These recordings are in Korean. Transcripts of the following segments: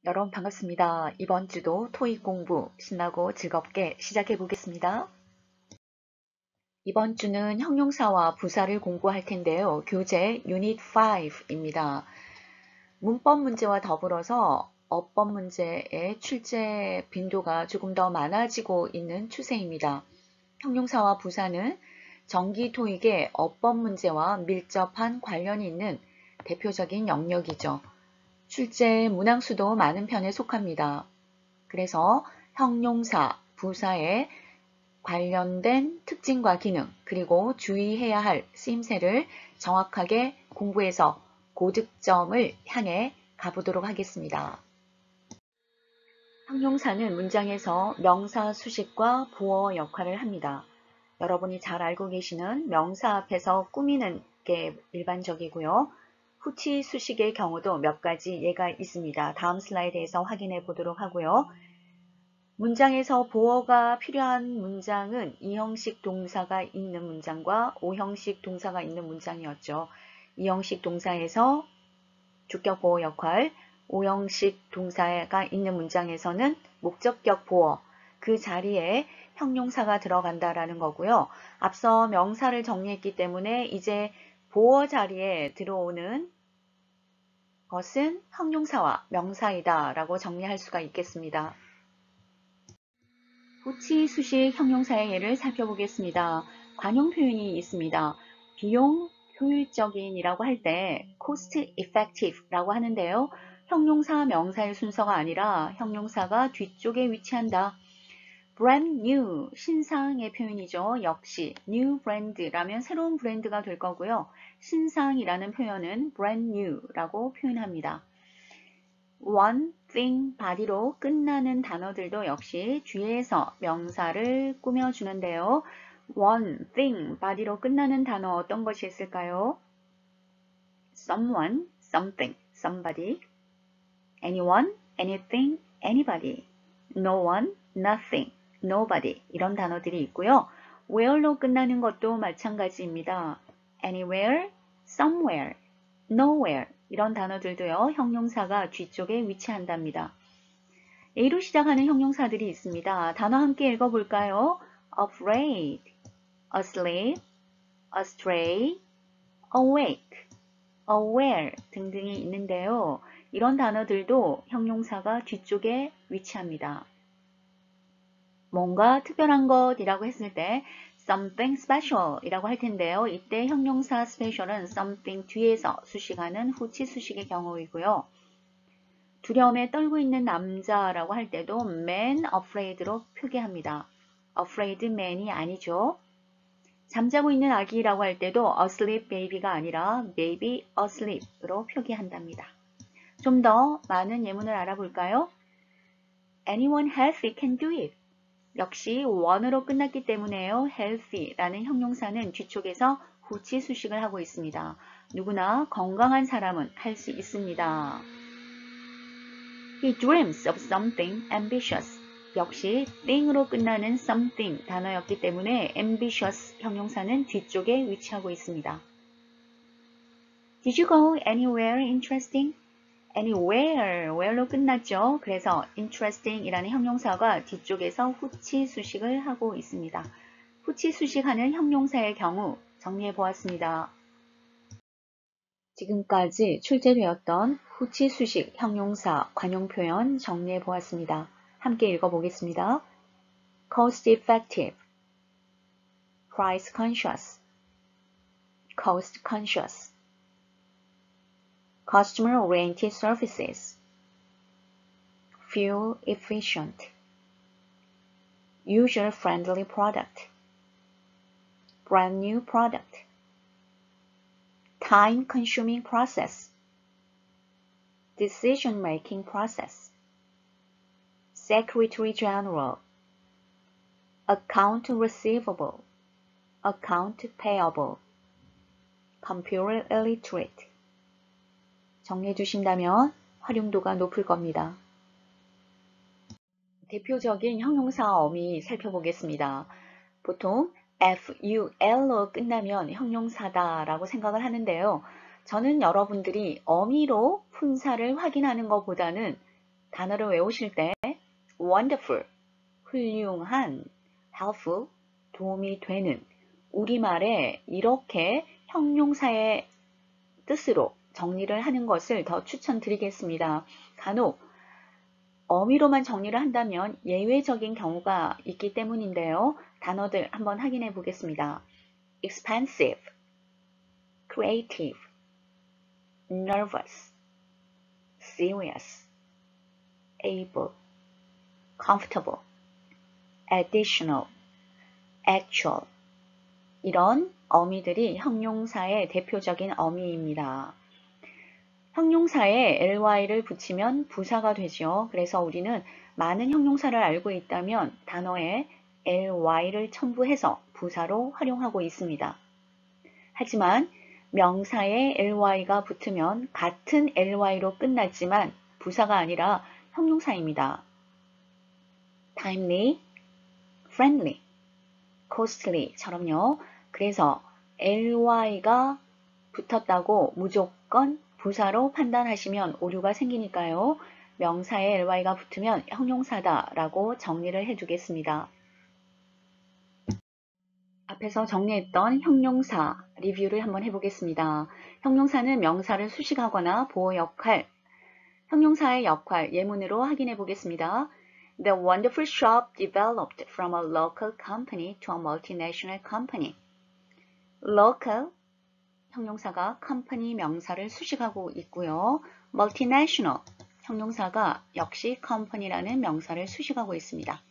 여러분 반갑습니다. 이번 주도 토익 공부 신나고 즐겁게 시작해 보겠습니다. 이번 주는 형용사와 부사를 공부할 텐데요. 교재 유닛 5입니다. 문법 문제와 더불어서 어법 문제의 출제 빈도가 조금 더 많아지고 있는 추세입니다. 형용사와 부사는 정기 토익의 어법 문제와 밀접한 관련이 있는 대표적인 영역이죠. 출제 문항수도 많은 편에 속합니다. 그래서 형용사, 부사의 관련된 특징과 기능, 그리고 주의해야 할 쓰임새를 정확하게 공부해서 고득점을 향해 가보도록 하겠습니다. 형용사는 문장에서 명사 수식과 보어 역할을 합니다. 여러분이 잘 알고 계시는 명사 앞에서 꾸미는 게 일반적이고요. 후치 수식의 경우도 몇 가지 예가 있습니다. 다음 슬라이드에서 확인해 보도록 하고요. 문장에서 보어가 필요한 문장은 이형식 동사가 있는 문장과 오형식 동사가 있는 문장이었죠. 이형식 동사에서 주격 보어 역할, 오형식 동사가 있는 문장에서는 목적격 보어, 그 자리에 형용사가 들어간다라는 거고요. 앞서 명사를 정리했기 때문에 이제 보어 자리에 들어오는 것은 형용사와 명사이다 라고 정리할 수가 있겠습니다. 후치 수식 형용사의 예를 살펴보겠습니다. 관용 표현이 있습니다. 비용 효율적인이라고 할 때 cost effective라고 하는데요. 형용사 명사의 순서가 아니라 형용사가 뒤쪽에 위치한다. brand new, 신상의 표현이죠. 역시 new brand라면 새로운 브랜드가 될 거고요. 신상이라는 표현은 brand new라고 표현합니다. one thing body로 끝나는 단어들도 역시 뒤에서 명사를 꾸며주는데요. one thing body로 끝나는 단어 어떤 것이 있을까요? someone, something, somebody, anyone, anything, anybody, no one, nothing, nobody 이런 단어들이 있고요. where로 끝나는 것도 마찬가지입니다. anywhere, somewhere, nowhere 이런 단어들도요. 형용사가 뒤쪽에 위치한답니다. A로 시작하는 형용사들이 있습니다. 단어 함께 읽어볼까요? afraid, asleep, astray, awake, aware 등등이 있는데요. 이런 단어들도 형용사가 뒤쪽에 위치합니다. 뭔가 특별한 것이라고 했을 때 something special 이라고 할 텐데요. 이때 형용사 special은 something 뒤에서 수식하는 후치 수식의 경우이고요. 두려움에 떨고 있는 남자라고 할 때도 man afraid로 표기합니다. afraid man이 아니죠. 잠자고 있는 아기라고 할 때도 asleep baby가 아니라 baby asleep으로 표기한답니다. 좀 더 많은 예문을 알아볼까요? anyone healthy can do it. 역시 one으로 끝났기 때문에요. healthy라는 형용사는 뒤쪽에서 후치 수식을 하고 있습니다. 누구나 건강한 사람은 할 수 있습니다. He dreams of something ambitious. 역시 thing으로 끝나는 something 단어였기 때문에 ambitious 형용사는 뒤쪽에 위치하고 있습니다. Did you go anywhere interesting? anywhere, where로 끝났죠. 그래서 interesting 이라는 형용사가 뒤쪽에서 후치 수식을 하고 있습니다. 후치 수식하는 형용사의 경우 정리해 보았습니다. 지금까지 출제되었던 후치 수식 형용사 관용 표현 정리해 보았습니다. 함께 읽어보겠습니다. cost effective, price conscious, cost conscious, customer oriented services, fuel efficient, user friendly product, brand new product, time consuming process, decision making process, Secretary General, account receivable, account payable, computer illiterate. 정리해 주신다면 활용도가 높을 겁니다. 대표적인 형용사 어미 살펴보겠습니다. 보통 FUL로 끝나면 형용사다라고 생각을 하는데요. 저는 여러분들이 어미로 품사를 확인하는 것보다는 단어를 외우실 때 wonderful, 훌륭한, helpful, 도움이 되는, 우리말에 이렇게 형용사의 뜻으로 정리를 하는 것을 더 추천드리겠습니다. 간혹 어미로만 정리를 한다면 예외적인 경우가 있기 때문인데요. 단어들 한번 확인해 보겠습니다. expensive, creative, nervous, serious, able, comfortable, additional, actual 이런 어미들이 형용사의 대표적인 어미입니다. 형용사에 ly를 붙이면 부사가 되죠. 그래서 우리는 많은 형용사를 알고 있다면 단어에 ly를 첨부해서 부사로 활용하고 있습니다. 하지만 명사에 ly가 붙으면 같은 ly로 끝났지만 부사가 아니라 형용사입니다. timely, friendly, costly처럼요. 그래서 ly가 붙었다고 무조건 부사로 판단하시면 오류가 생기니까요. 명사에 ly가 붙으면 형용사다 라고 정리를 해두겠습니다. 앞에서 정리했던 형용사 리뷰를 한번 해보겠습니다. 형용사는 명사를 수식하거나 보호 역할, 형용사의 역할 예문으로 확인해 보겠습니다. The wonderful shop developed from a local company to a multinational company. local 형용사가 company 명사를 수식하고 있고요. multinational 형용사가 역시 company라는 명사를 수식하고 있습니다.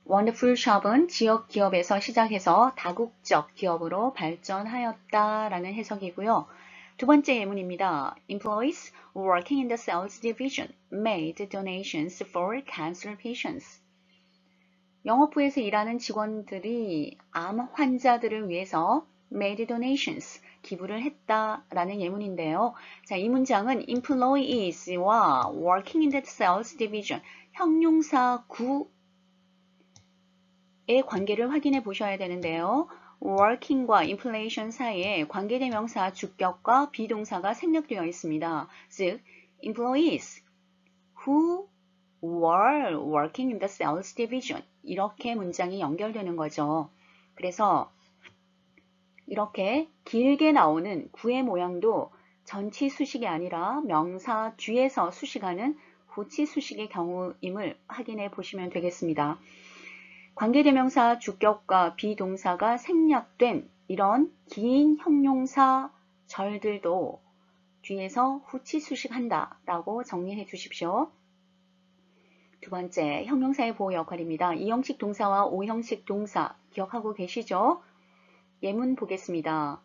wonderful shop은 지역 기업에서 시작해서 다국적 기업으로 발전하였다라는 해석이고요. 두 번째 예문입니다. Employees working in the sales division made donations for cancer patients. 영업부에서 일하는 직원들이 암 환자들을 위해서 made donations, 기부를 했다라는 예문인데요. 자, 이 문장은 employees와 working in the sales division, 형용사 구의 관계를 확인해 보셔야 되는데요. working과 inflation 사이에 관계대명사 주격과 비동사가 생략되어 있습니다. 즉, employees who were working in the sales division 이렇게 문장이 연결되는 거죠. 그래서 이렇게 길게 나오는 구의 모양도 전치 수식이 아니라 명사 뒤에서 수식하는 후치 수식의 경우임을 확인해 보시면 되겠습니다. 관계대명사 주격과 비동사가 생략된 이런 긴 형용사 절들도 뒤에서 후치 수식한다 라고 정리해 주십시오. 두 번째, 형용사의 보호 역할입니다. 이형식 동사와 오형식 동사 기억하고 계시죠? 예문 보겠습니다.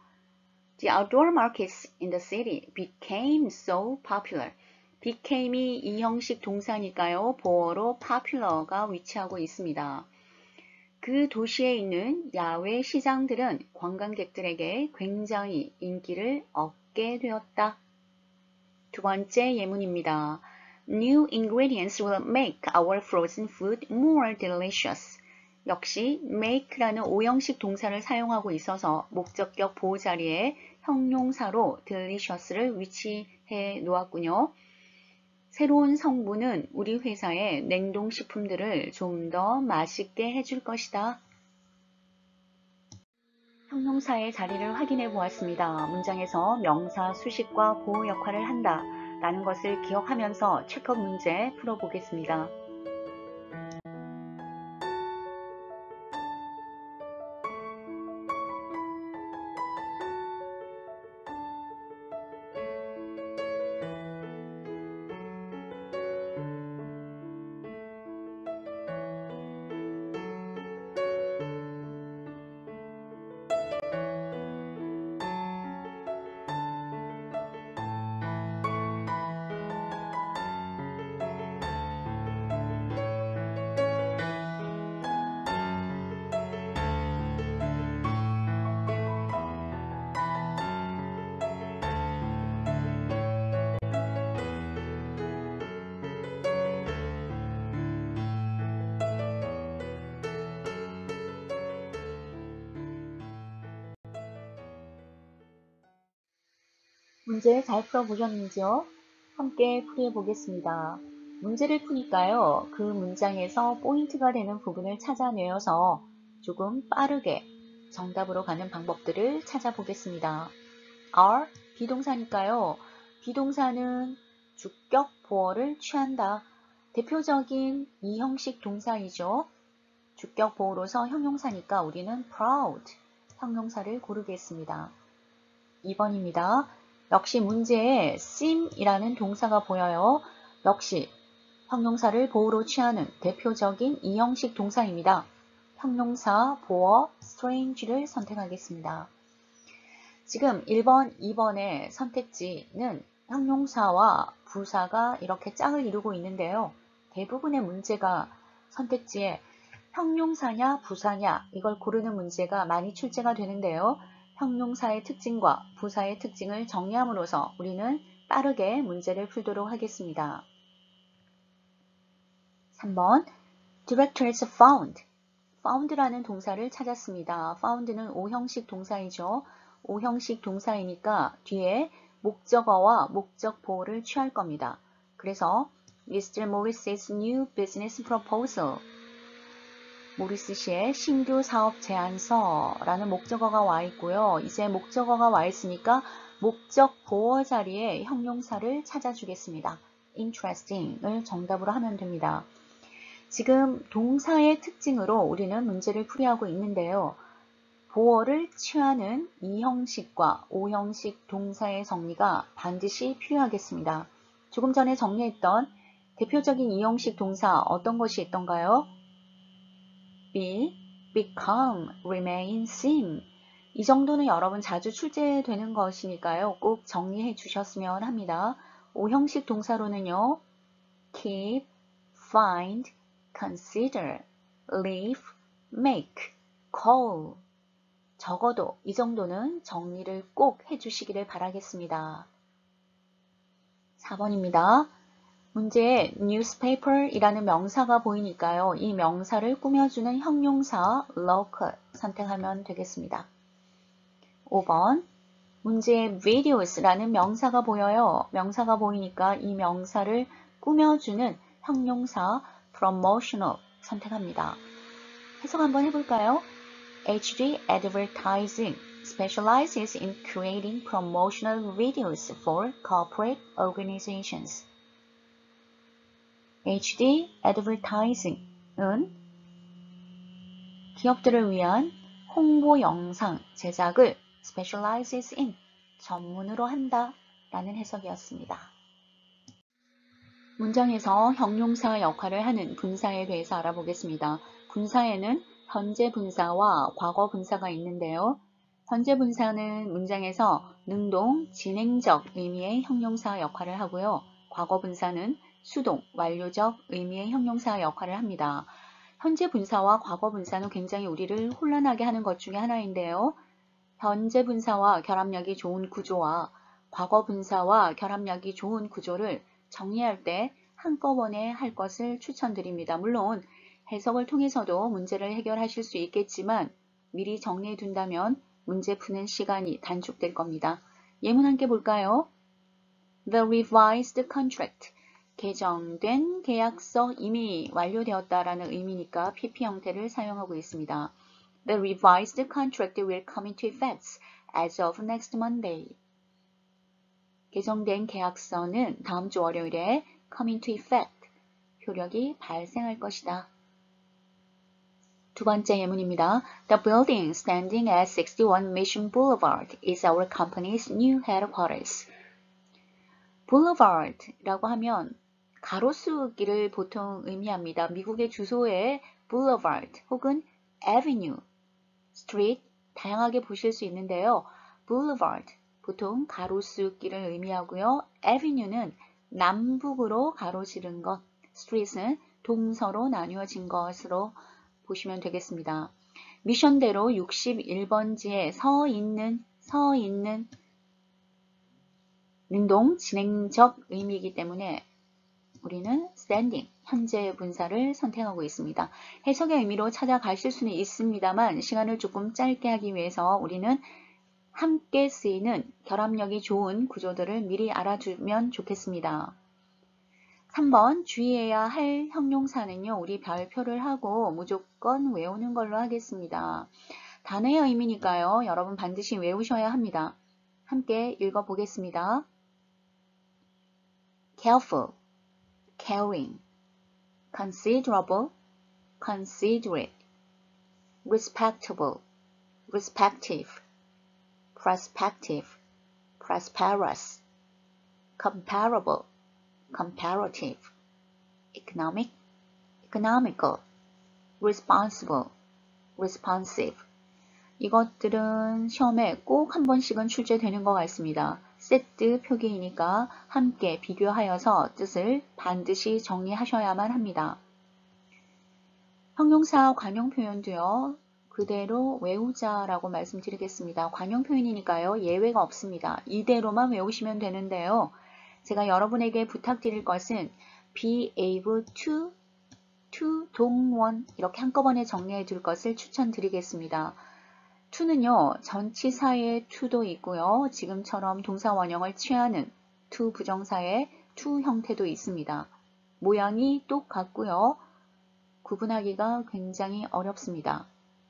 The outdoor markets in the city became so popular. became이 이형식 동사니까요. 보어로 popular가 위치하고 있습니다. 그 도시에 있는 야외 시장들은 관광객들에게 굉장히 인기를 얻게 되었다. 두 번째 예문입니다. New ingredients will make our frozen food more delicious. 역시 make라는 오형식 동사를 사용하고 있어서 목적격 보호 자리에 형용사로 delicious를 위치해 놓았군요. 새로운 성분은 우리 회사의 냉동식품들을 좀 더 맛있게 해줄 것이다. 형용사의 자리를 확인해 보았습니다. 문장에서 명사 수식과 보호 역할을 한다 라는 것을 기억하면서 체크업 문제 풀어보겠습니다. 문제 잘 풀어보셨는지요? 함께 풀이해보겠습니다. 문제를 푸니까요, 그 문장에서 포인트가 되는 부분을 찾아내어서 조금 빠르게 정답으로 가는 방법들을 찾아보겠습니다. are 비동사니까요. 비동사는 주격 보어를 취한다. 대표적인 이 형식 동사이죠. 주격 보어로서 형용사니까 우리는 proud 형용사를 고르겠습니다. 2번입니다. 역시 문제에 seem이라는 동사가 보여요. 역시 형용사를 보어로 취하는 대표적인 이 형식 동사입니다. 형용사 보어 strange를 선택하겠습니다. 지금 1번, 2번의 선택지는 형용사와 부사가 이렇게 짝을 이루고 있는데요. 대부분의 문제가 선택지에 형용사냐 부사냐 이걸 고르는 문제가 많이 출제가 되는데요. 형용사의 특징과 부사의 특징을 정리함으로써 우리는 빠르게 문제를 풀도록 하겠습니다. 3번 Directors found. found라는 동사를 찾았습니다. found는 오형식 동사이죠. 오형식 동사이니까 뒤에 목적어와 목적 보호를 취할 겁니다. 그래서 Mr. Morris's new business proposal. 모리스 씨의 신규 사업 제안서라는 목적어가 와 있고요. 이제 목적어가 와 있으니까 목적 보호 자리에 형용사를 찾아주겠습니다. interesting을 정답으로 하면 됩니다. 지금 동사의 특징으로 우리는 문제를 풀이하고 있는데요. 보어를 취하는 이형식과 오형식 동사의 정리가 반드시 필요하겠습니다. 조금 전에 정리했던 대표적인 이형식 동사 어떤 것이 있던가요? be, become, remain, seem. 이 정도는 여러분 자주 출제되는 것이니까요. 꼭 정리해 주셨으면 합니다. 오형식 동사로는요. keep, find, consider, live, make, call. 적어도 이 정도는 정리를 꼭 해주시기를 바라겠습니다. 4번입니다. 문제에 newspaper이라는 명사가 보이니까요. 이 명사를 꾸며주는 형용사 local 선택하면 되겠습니다. 5번 문제에 videos라는 명사가 보여요. 명사가 보이니까 이 명사를 꾸며주는 형용사 promotional 선택합니다. 해석 한번 해볼까요? HD Advertising specializes in creating promotional videos for corporate organizations. HD Advertising은 기업들을 위한 홍보 영상 제작을 specializes in 전문으로 한다 라는 해석이었습니다. 문장에서 형용사 역할을 하는 분사에 대해서 알아보겠습니다. 분사에는 현재 분사와 과거 분사가 있는데요. 현재 분사는 문장에서 능동, 진행적 의미의 형용사 역할을 하고요. 과거 분사는 수동, 완료적 의미의 형용사 역할을 합니다. 현재 분사와 과거 분사는 굉장히 우리를 혼란하게 하는 것 중에 하나인데요. 현재 분사와 결합력이 좋은 구조와 과거 분사와 결합력이 좋은 구조를 정리할 때 한꺼번에 할 것을 추천드립니다. 물론 해석을 통해서도 문제를 해결하실 수 있겠지만 미리 정리해 둔다면 문제 푸는 시간이 단축될 겁니다. 예문 함께 볼까요? The revised contract. 개정된 계약서 이미 완료되었다라는 의미니까 PP 형태를 사용하고 있습니다. The revised contract will come into effect as of next Monday. 개정된 계약서는 다음 주 월요일에 come into effect, 효력이 발생할 것이다. 두 번째 예문입니다. The building standing at 61 Mission Boulevard is our company's new headquarters. Boulevard라고 하면 가로수길을 보통 의미합니다. 미국의 주소에 Boulevard 혹은 Avenue, Street 다양하게 보실 수 있는데요. Boulevard 보통 가로수길을 의미하고요. Avenue는 남북으로 가로지른 것, Street은 동서로 나뉘어진 것으로 보시면 되겠습니다. 미션대로 61번지에 서 있는 능동 진행적 의미이기 때문에 우리는 standing, 현재 분사를 선택하고 있습니다. 해석의 의미로 찾아가실 수는 있습니다만 시간을 조금 짧게 하기 위해서 우리는 함께 쓰이는 결합력이 좋은 구조들을 미리 알아두면 좋겠습니다. 3번 주의해야 할 형용사는요. 우리 별표를 하고 무조건 외우는 걸로 하겠습니다. 단어의 의미니까요. 여러분 반드시 외우셔야 합니다. 함께 읽어보겠습니다. careful, caring, considerable, considerate, respectable, respective, prospective, prosperous, comparable, comparative, economic, economical, responsible, responsive. 이것들은 시험에 꼭 한 번씩은 출제되는 것 같습니다. 세트 표기이니까 함께 비교하여서 뜻을 반드시 정리하셔야만 합니다. 형용사 관용 표현도요. 그대로 외우자라고 말씀드리겠습니다. 관용 표현이니까요. 예외가 없습니다. 이대로만 외우시면 되는데요. 제가 여러분에게 부탁드릴 것은 be able to 동원 이렇게 한꺼번에 정리해 둘 것을 추천드리겠습니다. to는요. 전치사의 to도 있고요. 지금처럼 동사 원형을 취하는 to 부정사의 to 형태도 있습니다. 모양이 똑같고요. 구분하기가 굉장히 어렵습니다.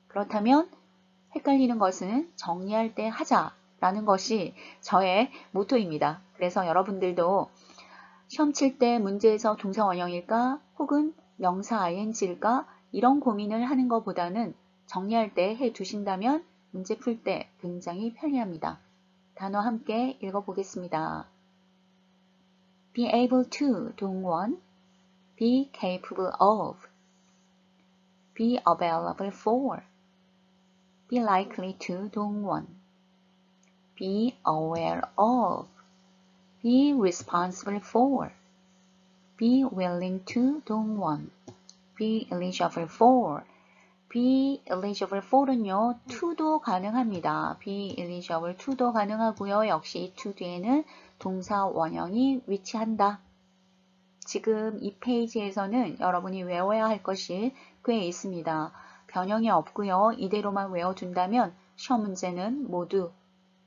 그렇다면 헷갈리는 것은 정리할 때 하자라는 것이 저의 모토입니다. 그래서 여러분들도 시험 칠 때 문제에서 동사 원형일까 혹은 명사 ing일까 이런 고민을 하는 것보다는 정리할 때 해두신다면 문제 풀 때 굉장히 편리합니다. 단어 함께 읽어보겠습니다. be able to 동원, be capable of, be available for, be likely to 동원, be aware of, be responsible for, be willing to 동원, be eligible for, be eligible for는요, to도 가능합니다. be eligible to도 가능하고요. 역시 to 뒤에는 동사 원형이 위치한다. 지금 이 페이지에서는 여러분이 외워야 할 것이 꽤 있습니다. 변형이 없고요. 이대로만 외워둔다면 시험 문제는 모두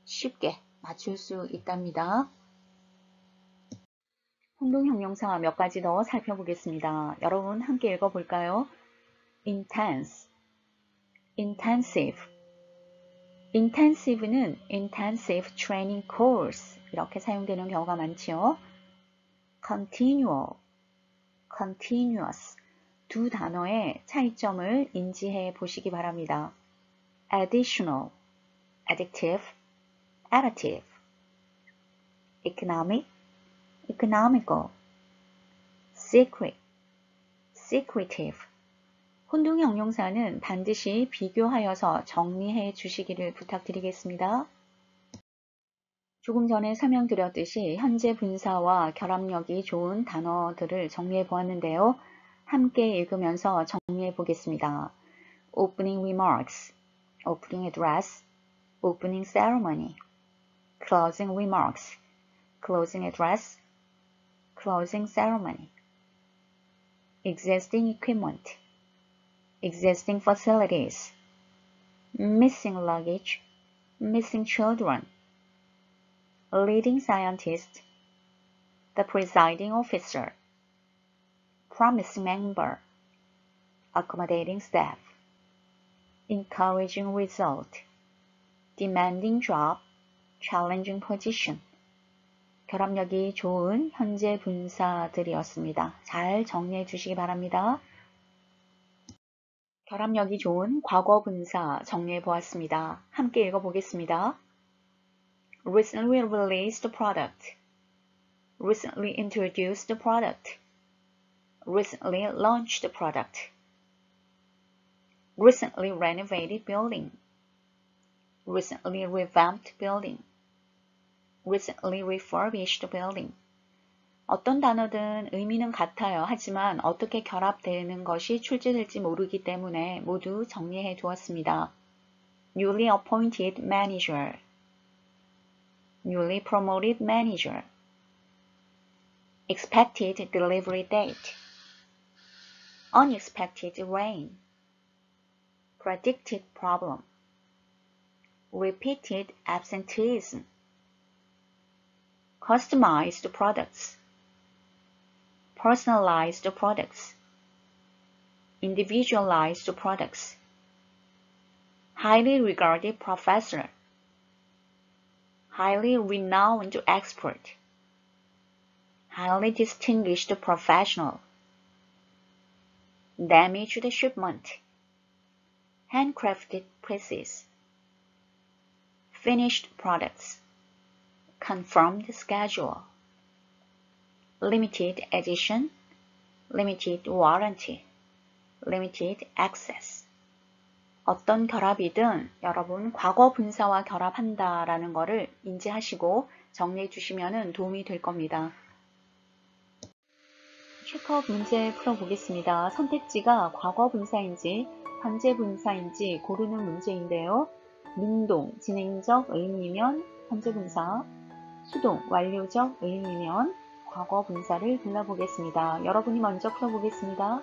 쉽게 맞출 수 있답니다. 혼동형용사 몇 가지 더 살펴보겠습니다. 여러분 함께 읽어볼까요? intense, intensive. intensive는 intensive training course 이렇게 사용되는 경우가 많지요. continual, continuous 두 단어의 차이점을 인지해 보시기 바랍니다. additional, additive, additive, economic, economical, secret, secretive. 혼동 형용사는 반드시 비교하여서 정리해 주시기를 부탁드리겠습니다. 조금 전에 설명드렸듯이 현재 분사와 결합력이 좋은 단어들을 정리해 보았는데요. 함께 읽으면서 정리해 보겠습니다. opening remarks, opening address, opening ceremony, closing remarks, closing address, closing ceremony, existing equipment, existing facilities, missing luggage, missing children, leading scientist, the presiding officer, promising member, accommodating staff, encouraging result, demanding job, challenging position. 결합력이 좋은 현재 분사들이었습니다. 잘 정리해 주시기 바랍니다. 결합력이 좋은 과거 분사 정리해 보았습니다. 함께 읽어보겠습니다. recently released product, recently introduced product, recently launched product, recently renovated building, recently revamped building, recently refurbished building. 어떤 단어든 의미는 같아요. 하지만 어떻게 결합되는 것이 출제될지 모르기 때문에 모두 정리해 두었습니다. newly appointed manager, newly promoted manager, expected delivery date, unexpected rain, predicted problem, repeated absenteeism, customized products, personalized products, individualized products, highly regarded professor, highly renowned expert, highly distinguished professional, damaged shipment, handcrafted pieces, finished products, confirmed schedule, limited edition, limited warranty, limited access. 어떤 결합이든 여러분 과거 분사와 결합한다 라는 거를 인지하시고 정리해 주시면 도움이 될 겁니다. 체크업 문제 풀어보겠습니다. 선택지가 과거 분사인지 현재 분사인지 고르는 문제인데요. 능동, 진행적 의미면 현재 분사, 수동, 완료적 의미면 과거 분사를 골라보겠습니다. 여러분이 먼저 풀어보겠습니다.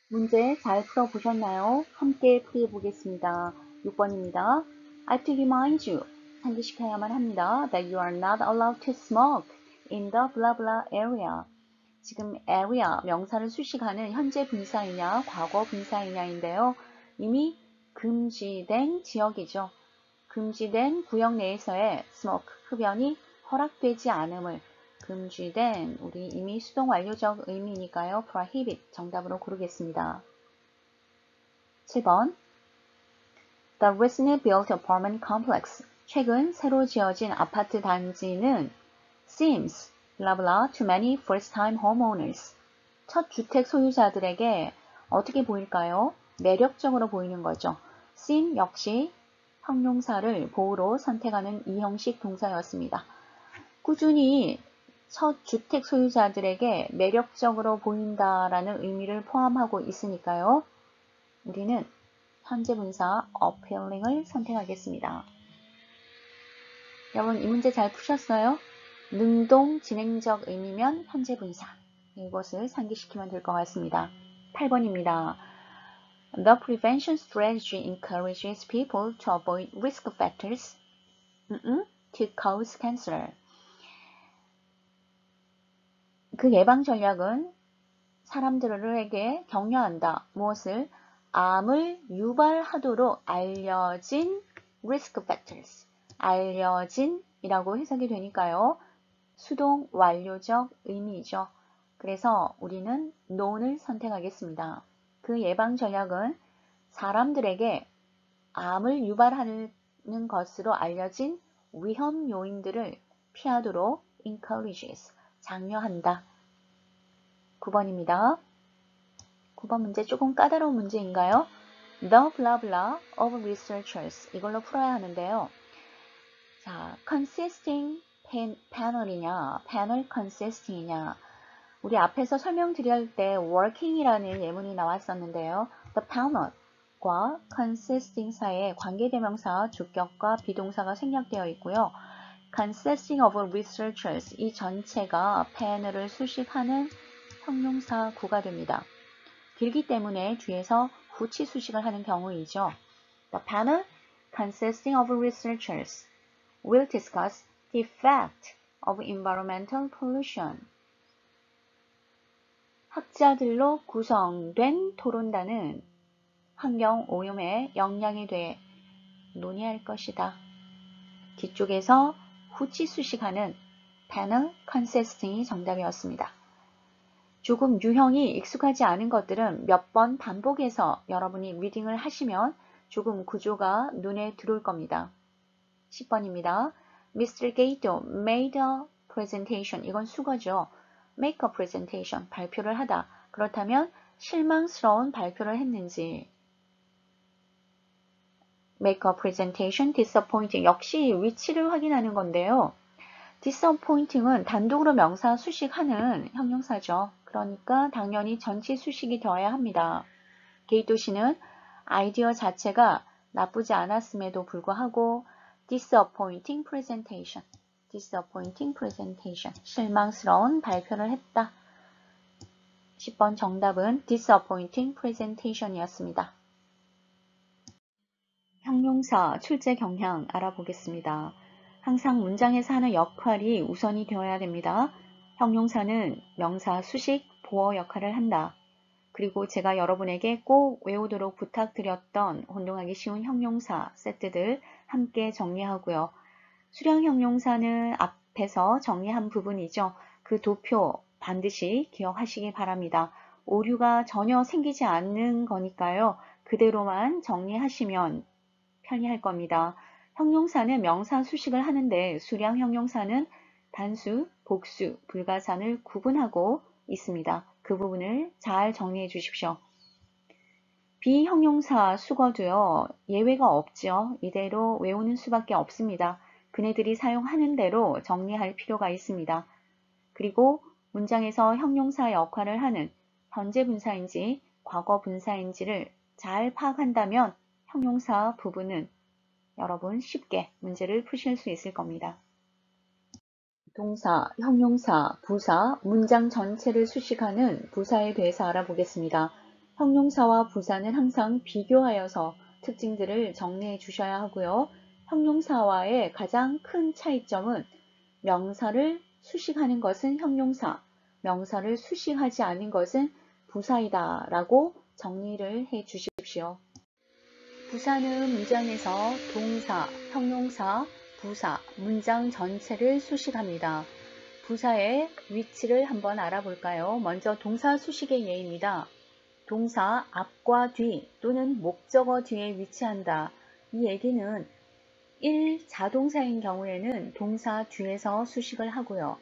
문제 잘 풀어보셨나요? 함께 풀어보겠습니다. 6번입니다. I have to remind you, 상기시켜야만 합니다. That you are not allowed to smoke in the blah blah area. 지금 area, 명사를 수식하는 현재 분사이냐, 과거 분사이냐인데요. 이미 금지된 지역이죠. 금지된 구역 내에서의 smoke, 흡연이 허락되지 않음을 금지된, 우리 이미 수동 완료적 의미니까요. prohibit 정답으로 고르겠습니다. 7번 The recently built apartment complex, 최근 새로 지어진 아파트 단지는 seems, blah blah, to many first-time homeowners, 첫 주택 소유자들에게 어떻게 보일까요? 매력적으로 보이는 거죠. seem 역시 형용사를 보호로 선택하는 이형식 동사였습니다. 꾸준히 첫 주택 소유자들에게 매력적으로 보인다라는 의미를 포함하고 있으니까요. 우리는 현재 분사 appealing을 선택하겠습니다. 여러분 이 문제 잘 푸셨어요? 능동 진행적 의미면 현재 분사. 이것을 상기시키면 될 것 같습니다. 8번입니다. The prevention strategy encourages people to avoid risk factors to cause cancer. 그 예방 전략은 사람들에게 격려한다. 무엇을? 암을 유발하도록 알려진 risk factors. 알려진이라고 해석이 되니까요. 수동 완료적 의미이죠. 그래서 우리는 known을 선택하겠습니다. 그 예방 전략은 사람들에게 암을 유발하는 것으로 알려진 위험 요인들을 피하도록 encourages, 장려한다. 9번입니다. 9번 문제 조금 까다로운 문제인가요? The blah blah of researchers, 이걸로 풀어야 하는데요. 자, consisting panel이냐, panel consisting이냐. 우리 앞에서 설명드릴 때 working이라는 예문이 나왔었는데요. The panel과 consisting 사이에 관계대명사, 주격과 비동사가 생략되어 있고요. consisting of researchers, 이 전체가 panel을 수식하는 형용사 구가 됩니다. 길기 때문에 뒤에서 후치 수식을 하는 경우이죠. The panel consisting of researchers will discuss the effect of environmental pollution. 학자들로 구성된 토론단은 환경 오염에 영향에 대해 논의할 것이다. 뒤쪽에서 후치 수식하는 panel consisting이 정답이었습니다. 조금 유형이 익숙하지 않은 것들은 몇 번 반복해서 여러분이 리딩을 하시면 조금 구조가 눈에 들어올 겁니다. 10번입니다. Mr. Gato made a presentation. 이건 수거죠. make a presentation. 발표를 하다. 그렇다면 실망스러운 발표를 했는지. make a presentation, disappointing. 역시 위치를 확인하는 건데요. disappointing은 단독으로 명사 수식하는 형용사죠. 그러니까 당연히 전치 수식이 되어야 합니다. 게이토 씨는 아이디어 자체가 나쁘지 않았음에도 불구하고 disappointing presentation, 실망스러운 발표를 했다. 10번 정답은 disappointing presentation이었습니다. 형용사 출제 경향 알아보겠습니다. 항상 문장에서 하는 역할이 우선이 되어야 됩니다. 형용사는 명사, 수식, 보어 역할을 한다. 그리고 제가 여러분에게 꼭 외우도록 부탁드렸던 혼동하기 쉬운 형용사 세트들 함께 정리하고요. 수량 형용사는 앞에서 정리한 부분이죠. 그 도표 반드시 기억하시기 바랍니다. 오류가 전혀 생기지 않는 거니까요. 그대로만 정리하시면 편리할 겁니다. 형용사는 명사 수식을 하는데 수량 형용사는 단수, 복수, 불가산을 구분하고 있습니다. 그 부분을 잘 정리해 주십시오. 비형용사 수거도요. 예외가 없죠. 이대로 외우는 수밖에 없습니다. 그네들이 사용하는 대로 정리할 필요가 있습니다. 그리고 문장에서 형용사 역할을 하는 현재 분사인지 과거 분사인지를 잘 파악한다면 형용사 부분은 여러분 쉽게 문제를 푸실 수 있을 겁니다. 동사, 형용사, 부사, 문장 전체를 수식하는 부사에 대해서 알아보겠습니다. 형용사와 부사는 항상 비교하여서 특징들을 정리해 주셔야 하고요. 형용사와의 가장 큰 차이점은 명사를 수식하는 것은 형용사, 명사를 수식하지 않은 것은 부사이다 라고 정리를 해 주십시오. 부사는 문장에서 동사, 형용사, 부사, 문장 전체를 수식합니다. 부사의 위치를 한번 알아볼까요? 먼저 동사 수식의 예입니다. 동사 앞과 뒤 또는 목적어 뒤에 위치한다. 이 얘기는 1. 자동사인 경우에는 동사 뒤에서 수식을 하고요.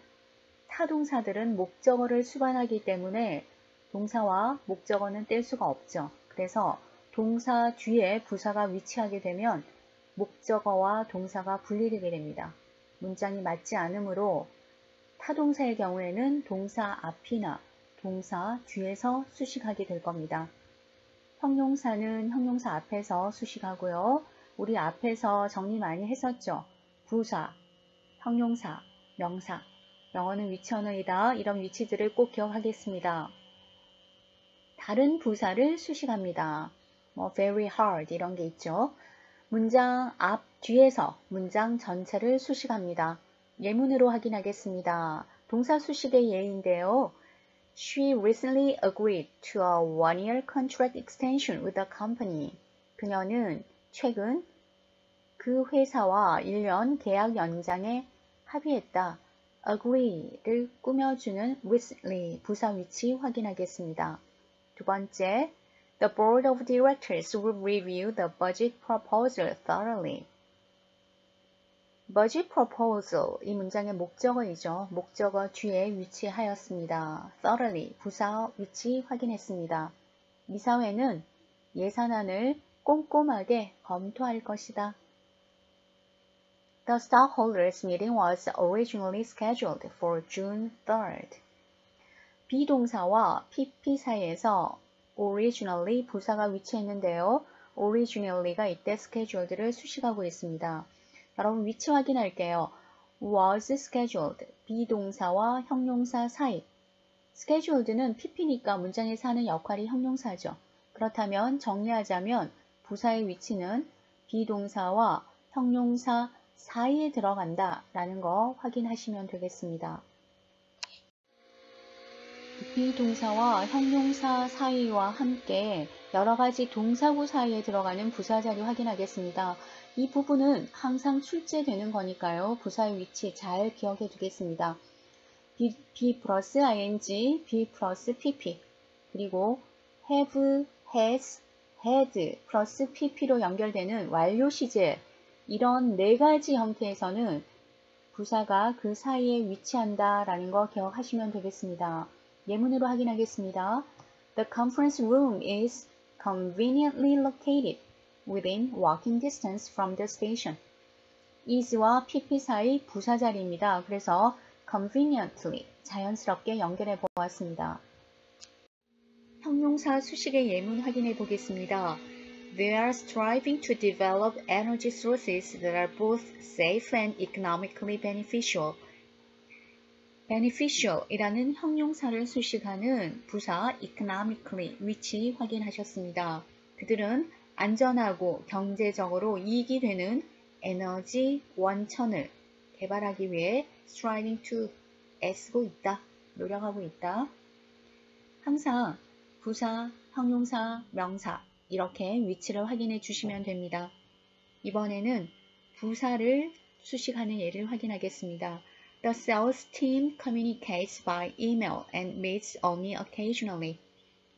타동사들은 목적어를 수반하기 때문에 동사와 목적어는 뗄 수가 없죠. 그래서 동사 뒤에 부사가 위치하게 되면 목적어와 동사가 분리되게 됩니다. 문장이 맞지 않으므로 타동사의 경우에는 동사 앞이나 동사 뒤에서 수식하게 될 겁니다. 형용사는 형용사 앞에서 수식하고요. 우리 앞에서 정리 많이 했었죠. 부사, 형용사, 명사, 영어는 위치언어이다. 이런 위치들을 꼭 기억하겠습니다. 다른 부사를 수식합니다. very hard 이런 게 있죠. 문장 앞, 뒤에서 문장 전체를 수식합니다. 예문으로 확인하겠습니다. 동사 수식의 예인데요. She recently agreed to a one-year contract extension with the company. 그녀는 최근 그 회사와 1년 계약 연장에 합의했다. agree를 꾸며주는 recently 부사 위치 확인하겠습니다. 두 번째, The board of directors will review the budget proposal thoroughly. budget proposal, 이 문장의 목적어이죠. 목적어 뒤에 위치하였습니다. thoroughly, 부사 위치 확인했습니다. 이사회는 예산안을 꼼꼼하게 검토할 것이다. The stockholders meeting was originally scheduled for June 3rd. 비동사와 PP 사이에서 originally 부사가 위치했는데요. originally가 이때 scheduled를 수식하고 있습니다. 여러분 위치 확인할게요. was scheduled, 비동사와 형용사 사이. scheduled는 PP니까 문장에서 하는 역할이 형용사죠. 그렇다면 정리하자면 부사의 위치는 비동사와 형용사 사이에 들어간다 라는 거 확인하시면 되겠습니다. 비동사와 형용사 사이와 함께 여러 가지 동사구 사이에 들어가는 부사 자리 확인하겠습니다. 이 부분은 항상 출제되는 거니까요. 부사의 위치 잘 기억해 두겠습니다. be 플러스 ing, be 플러스 pp, 그리고 have, has, had 플러스 pp로 연결되는 완료 시제 이런 네 가지 형태에서는 부사가 그 사이에 위치한다 라는 거 기억하시면 되겠습니다. 예문으로 확인하겠습니다. The conference room is conveniently located within walking distance from the station. is와 pp 사이 부사 자리입니다. 그래서 conveniently 자연스럽게 연결해 보았습니다. 형용사 수식의 예문 확인해 보겠습니다. They are striving to develop energy sources that are both safe and economically beneficial. beneficial 이라는 형용사를 수식하는 부사 economically 위치 확인하셨습니다. 그들은 안전하고 경제적으로 이익이 되는 에너지 원천을 개발하기 위해 striving to 애쓰고 있다, 노력하고 있다. 항상 부사, 형용사, 명사 이렇게 위치를 확인해 주시면 됩니다. 이번에는 부사를 수식하는 예를 확인하겠습니다. The sales team communicates by email and meets only occasionally.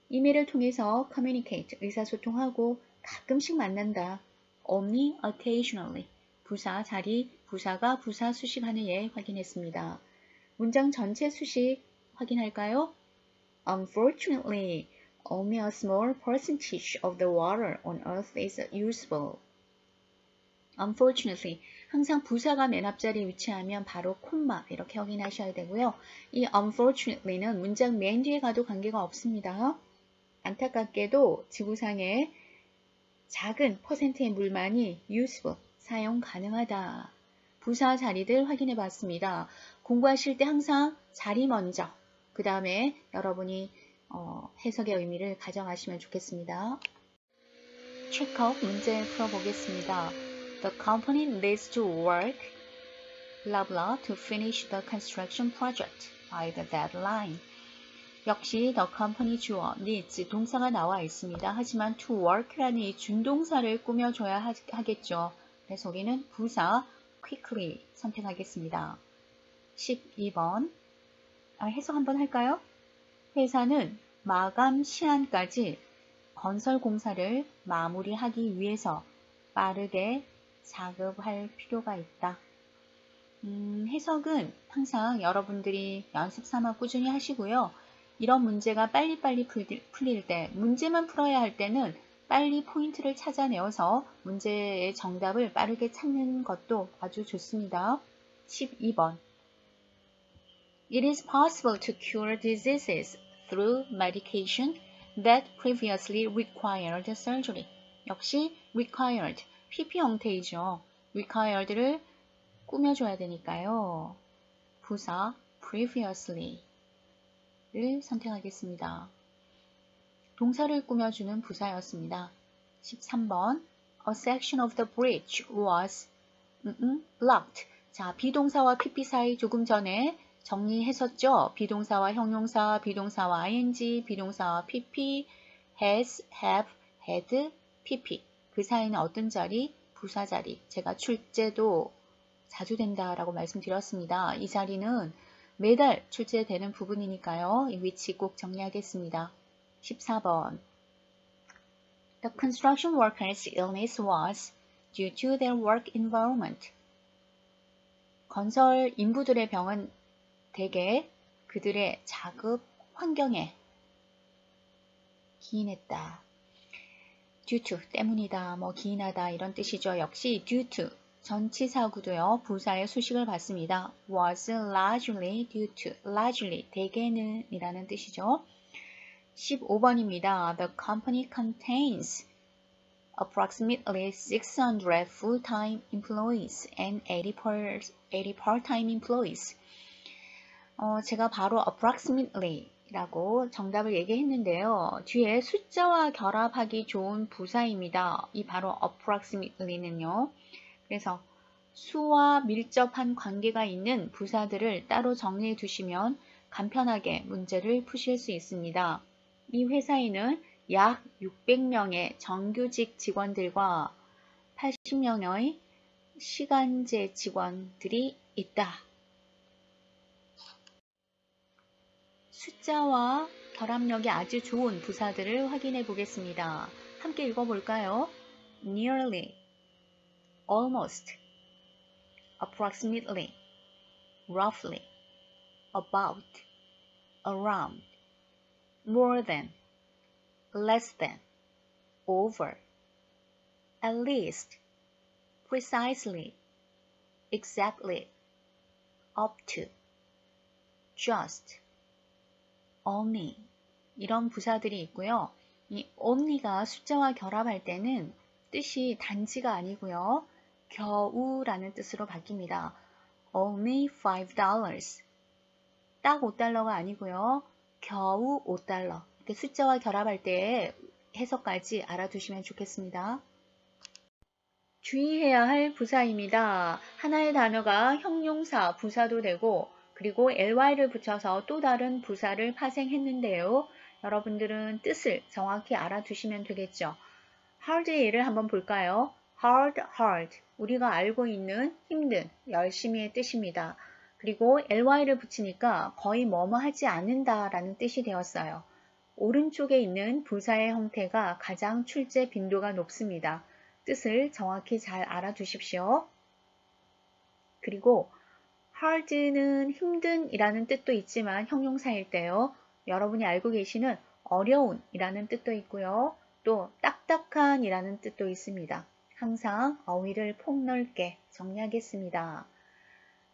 이메일을 통해서 communicate, 의사소통하고 가끔씩 만난다. only occasionally. 부사 자리, 부사가 부사 수식하는 예 확인했습니다. 문장 전체 수식 확인할까요? Unfortunately, only a small percentage of the water on earth is usable. Unfortunately, 항상 부사가 맨 앞자리에 위치하면 바로 콤마 이렇게 확인하셔야 되고요. 이 unfortunately는 문장 맨 뒤에 가도 관계가 없습니다. 안타깝게도 지구상에 작은 퍼센트의 물만이 usable, 사용 가능하다. 부사 자리들 확인해 봤습니다. 공부하실 때 항상 자리 먼저, 그 다음에 여러분이 해석의 의미를 가정하시면 좋겠습니다. 체크업 문제 풀어보겠습니다. The company needs to work blah blah to finish the construction project by the deadline. 역시 the company 주어 needs 동사가 나와 있습니다. 하지만 to work라는 이 준동사를 꾸며줘야 하겠죠. 그래서 우리는 부사 quickly 선택하겠습니다. 12번 해석 한번 할까요? 회사는 마감 시한까지 건설 공사를 마무리하기 위해서 빠르게 작업할 필요가 있다. 해석은 항상 여러분들이 연습 삼아 꾸준히 하시고요. 이런 문제가 빨리빨리 풀릴 때, 문제만 풀어야 할 때는 빨리 포인트를 찾아내어서 문제의 정답을 빠르게 찾는 것도 아주 좋습니다. 12번 It is possible to cure diseases through medication that previously required surgery. 역시 required, PP 형태이죠. required를 꾸며줘야 되니까요. 부사 previously를 선택하겠습니다. 동사를 꾸며주는 부사였습니다. 13번 A section of the bridge was blocked. 자, 비동사와 PP 사이 조금 전에 정리했었죠. 비동사와 형용사, 비동사와 ing, 비동사와 pp, has, have, had, pp. 그 사이는 어떤 자리? 부사 자리. 제가 출제도 자주 된다라고 말씀드렸습니다. 이 자리는 매달 출제되는 부분이니까요. 이 위치 꼭 정리하겠습니다. 14번 The construction workers' illness was due to their work environment. 건설 인부들의 병은 대개 그들의 작업 환경에 기인했다. due to, 때문이다, 기인하다 이런 뜻이죠. 역시 due to, 전치사구도요. 부사의 수식을 받습니다. was largely due to, largely, 대개는 이라는 뜻이죠. 15번입니다. The company contains approximately 600 full-time employees and 80 part-time employees. 제가 바로 approximately 라고 정답을 얘기했는데요. 뒤에 숫자와 결합하기 좋은 부사입니다. 이 바로 approximately는요. 그래서 수와 밀접한 관계가 있는 부사들을 따로 정리해 두시면 간편하게 문제를 푸실 수 있습니다. 이 회사에는 약 600명의 정규직 직원들과 80명의 시간제 직원들이 있다. 숫자와 결합력이 아주 좋은 부사들을 확인해 보겠습니다. 함께 읽어볼까요? nearly, almost, approximately, roughly, about, around, more than, less than, over, at least, precisely, exactly, up to, just, only 이런 부사들이 있고요. 이 only가 숫자와 결합할 때는 뜻이 단지가 아니고요. 겨우라는 뜻으로 바뀝니다. Only $5. 딱 $5가 아니고요. 겨우 $5. 이렇게 숫자와 결합할 때 해석까지 알아두시면 좋겠습니다. 주의해야 할 부사입니다. 하나의 단어가 형용사, 부사도 되고 그리고 ly를 붙여서 또 다른 부사를 파생했는데요. 여러분들은 뜻을 정확히 알아두시면 되겠죠. hard의 예를 한번 볼까요? hard. 우리가 알고 있는 힘든, 열심히의 뜻입니다. 그리고 ly를 붙이니까 거의 뭐뭐 하지 않는다 라는 뜻이 되었어요. 오른쪽에 있는 부사의 형태가 가장 출제 빈도가 높습니다. 뜻을 정확히 잘 알아두십시오. 그리고 hard는 힘든 이라는 뜻도 있지만 형용사일 때요. 여러분이 알고 계시는 어려운 이라는 뜻도 있고요. 또 딱딱한 이라는 뜻도 있습니다. 항상 어휘를 폭넓게 정리하겠습니다.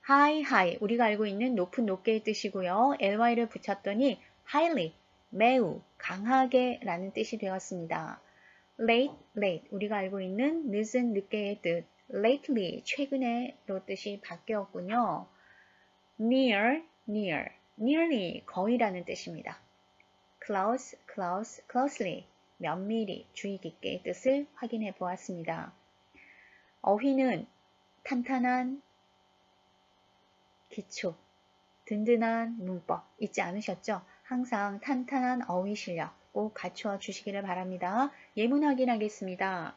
high, 우리가 알고 있는 높은 높게의 뜻이고요. ly를 붙였더니 highly, 매우, 강하게 라는 뜻이 되었습니다. late, 우리가 알고 있는 늦은 늦게의 뜻, lately, 최근에로 뜻이 바뀌었군요. nearly, 거의라는 뜻입니다. closely, 면밀히, 주의 깊게의 뜻을 확인해 보았습니다. 어휘는 탄탄한 기초, 든든한 문법 잊지 않으셨죠? 항상 탄탄한 어휘 실력 꼭 갖추어 주시기를 바랍니다. 예문 확인하겠습니다.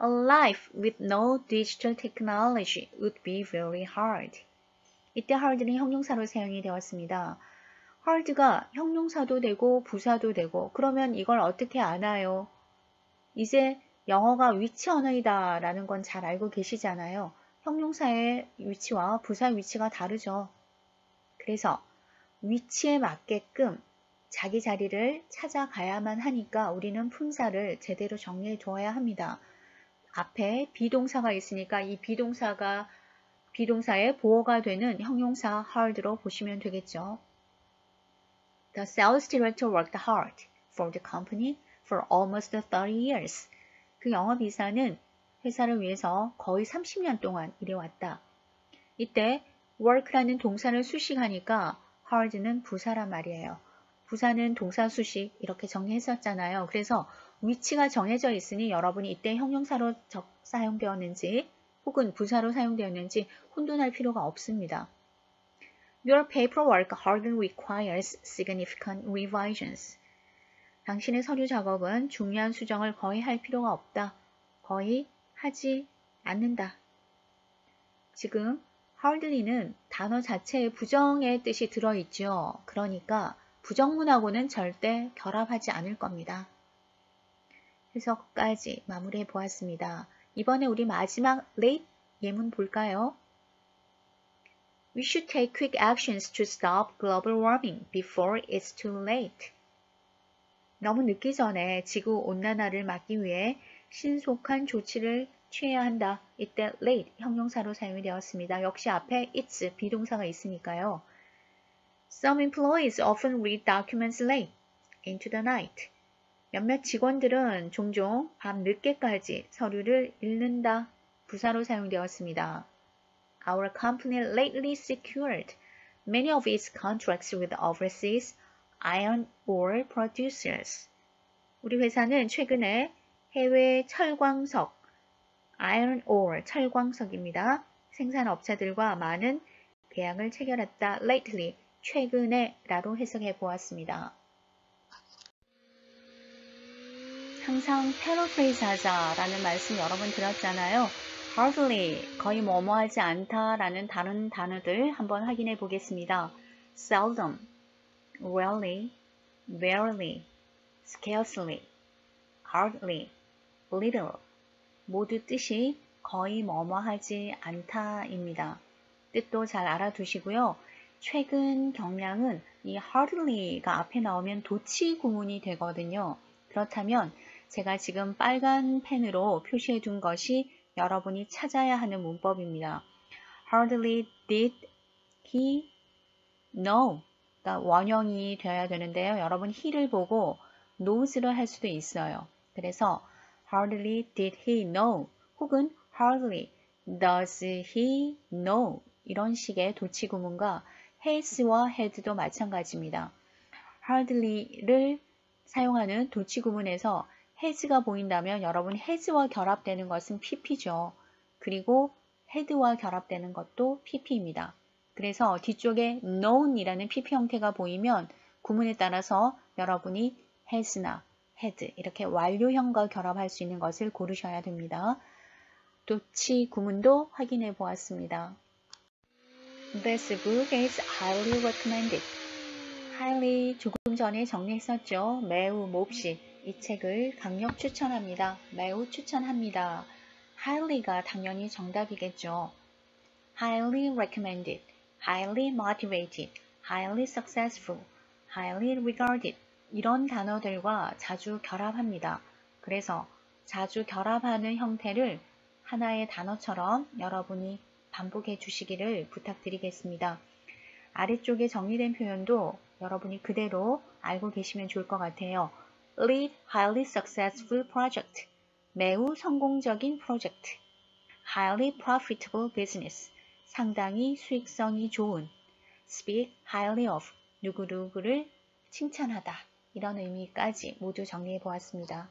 A life with no digital technology would be very hard. 이때 hard는 형용사로 사용이 되었습니다. hard가 형용사도 되고 부사도 되고 그러면 이걸 어떻게 아나요? 이제 영어가 위치 언어이다 라는 건 잘 알고 계시잖아요. 형용사의 위치와 부사 위치가 다르죠. 그래서 위치에 맞게끔 자기 자리를 찾아가야만 하니까 우리는 품사를 제대로 정리해 두어야 합니다. 앞에 비동사가 있으니까 이 비동사의 보어가 되는 형용사 hard로 보시면 되겠죠. The sales director worked hard for the company for almost 30 years. 그 영업이사는 회사를 위해서 거의 30년 동안 일해왔다. 이때 work라는 동사를 수식하니까 hard는 부사란 말이에요. 부사는 동사 수식 이렇게 정리했었잖아요. 그래서 위치가 정해져 있으니 여러분이 이때 형용사로 사용되었는지 혹은 부사로 사용되었는지 혼돈할 필요가 없습니다. Your paperwork hardly requires significant revisions. 당신의 서류 작업은 중요한 수정을 거의 할 필요가 없다. 거의 하지 않는다. 지금 hardly는 단어 자체에 부정의 뜻이 들어있죠. 그러니까 부정문하고는 절대 결합하지 않을 겁니다. 해석까지 마무리해 보았습니다. 이번에 우리 마지막 late 예문 볼까요? We should take quick actions to stop global warming before it's too late. 너무 늦기 전에 지구 온난화를 막기 위해 신속한 조치를 취해야 한다. 이때 late 형용사로 사용이 되었습니다. 역시 앞에 it's 비동사가 있으니까요. Some employees often read documents late into the night. 몇몇 직원들은 종종 밤 늦게까지 서류를 읽는다. 부사로 사용되었습니다. Our company lately secured many of its contracts with overseas iron ore producers. 우리 회사는 최근에 해외 철광석, iron ore, 철광석입니다. 생산업체들과 많은 계약을 체결했다. lately, 최근에 라로 해석해 보았습니다. 항상 paraphrase 하자라는 말씀 여러 번 들었잖아요. hardly, 거의 뭐뭐하지 않다라는 다른 단어들 한번 확인해 보겠습니다. seldom, rarely, barely, scarcely, hardly, little. 모두 뜻이 거의 뭐뭐 하지 않다입니다. 뜻도 잘 알아두시고요. 최근 경량은 이 hardly가 앞에 나오면 도치 구문이 되거든요. 그렇다면 제가 지금 빨간 펜으로 표시해 둔 것이 여러분이 찾아야 하는 문법입니다. Hardly did he know. 그러니까 원형이 되어야 되는데요. 여러분 he를 보고 knows를 할 수도 있어요. 그래서 hardly did he know 혹은 hardly does he know 이런 식의 도치 구문과 has와 had도 마찬가지입니다. hardly를 사용하는 도치 구문에서 has가 보인다면 여러분 has와 결합되는 것은 pp죠. 그리고 had와 결합되는 것도 pp입니다. 그래서 뒤쪽에 known이라는 pp 형태가 보이면 구문에 따라서 여러분이 has나 had 이렇게 완료형과 결합할 수 있는 것을 고르셔야 됩니다. 도치 구문도 확인해 보았습니다. This book is highly recommended. highly 조금 전에 정리했었죠. 매우 몹시 이 책을 강력 추천합니다. 매우 추천합니다. highly가 당연히 정답이겠죠. highly recommended, highly motivated, highly successful, highly regarded 이런 단어들과 자주 결합합니다. 그래서 자주 결합하는 형태를 하나의 단어처럼 여러분이 반복해 주시기를 부탁드리겠습니다. 아래쪽에 정리된 표현도 여러분이 그대로 알고 계시면 좋을 것 같아요. Lead highly successful project. 매우 성공적인 프로젝트. Highly profitable business. 상당히 수익성이 좋은. Speak highly of. 누구누구를 칭찬하다. 이런 의미까지 모두 정리해 보았습니다.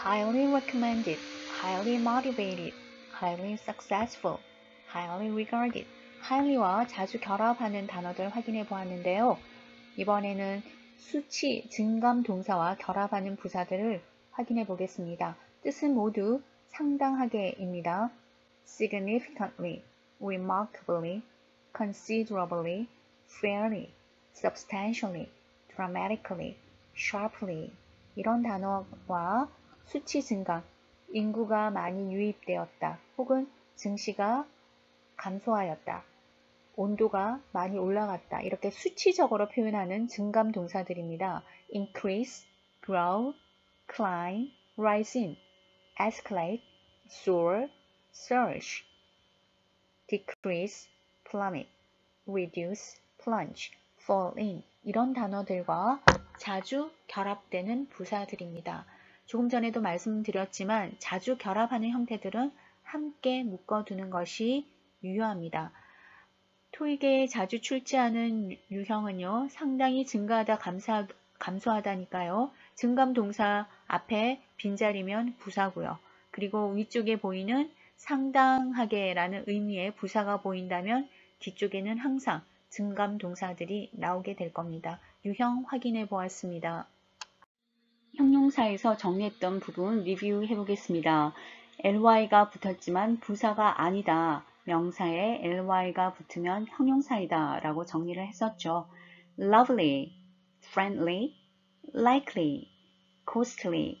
Highly recommended. Highly motivated. Highly successful. Highly regarded. highly와 자주 결합하는 단어들 확인해 보았는데요. 이번에는 수치, 증감 동사와 결합하는 부사들을 확인해 보겠습니다. 뜻은 모두 상당하게입니다. significantly, remarkably, considerably, fairly, substantially, dramatically, sharply 이런 단어와 수치 증감, 인구가 많이 유입되었다 혹은 증시가 감소하였다. 온도가 많이 올라갔다. 이렇게 수치적으로 표현하는 증감 동사들입니다. increase, grow, climb, rise in, escalate, soar, surge, decrease, plummet, reduce, plunge, fall in 이런 단어들과 자주 결합되는 부사들입니다. 조금 전에도 말씀드렸지만 자주 결합하는 형태들은 함께 묶어두는 것이 유효합니다. 토익에 자주 출제하는 유형은요. 상당히 증가하다 감소하다니까요. 증감 동사 앞에 빈자리면 부사고요. 그리고 위쪽에 보이는 상당하게 라는 의미의 부사가 보인다면 뒤쪽에는 항상 증감 동사들이 나오게 될 겁니다. 유형 확인해 보았습니다. 형용사에서 정리했던 부분 리뷰해 보겠습니다. ly가 붙었지만 부사가 아니다. 명사에 ly가 붙으면 형용사이다 라고 정리를 했었죠. lovely, friendly, likely, costly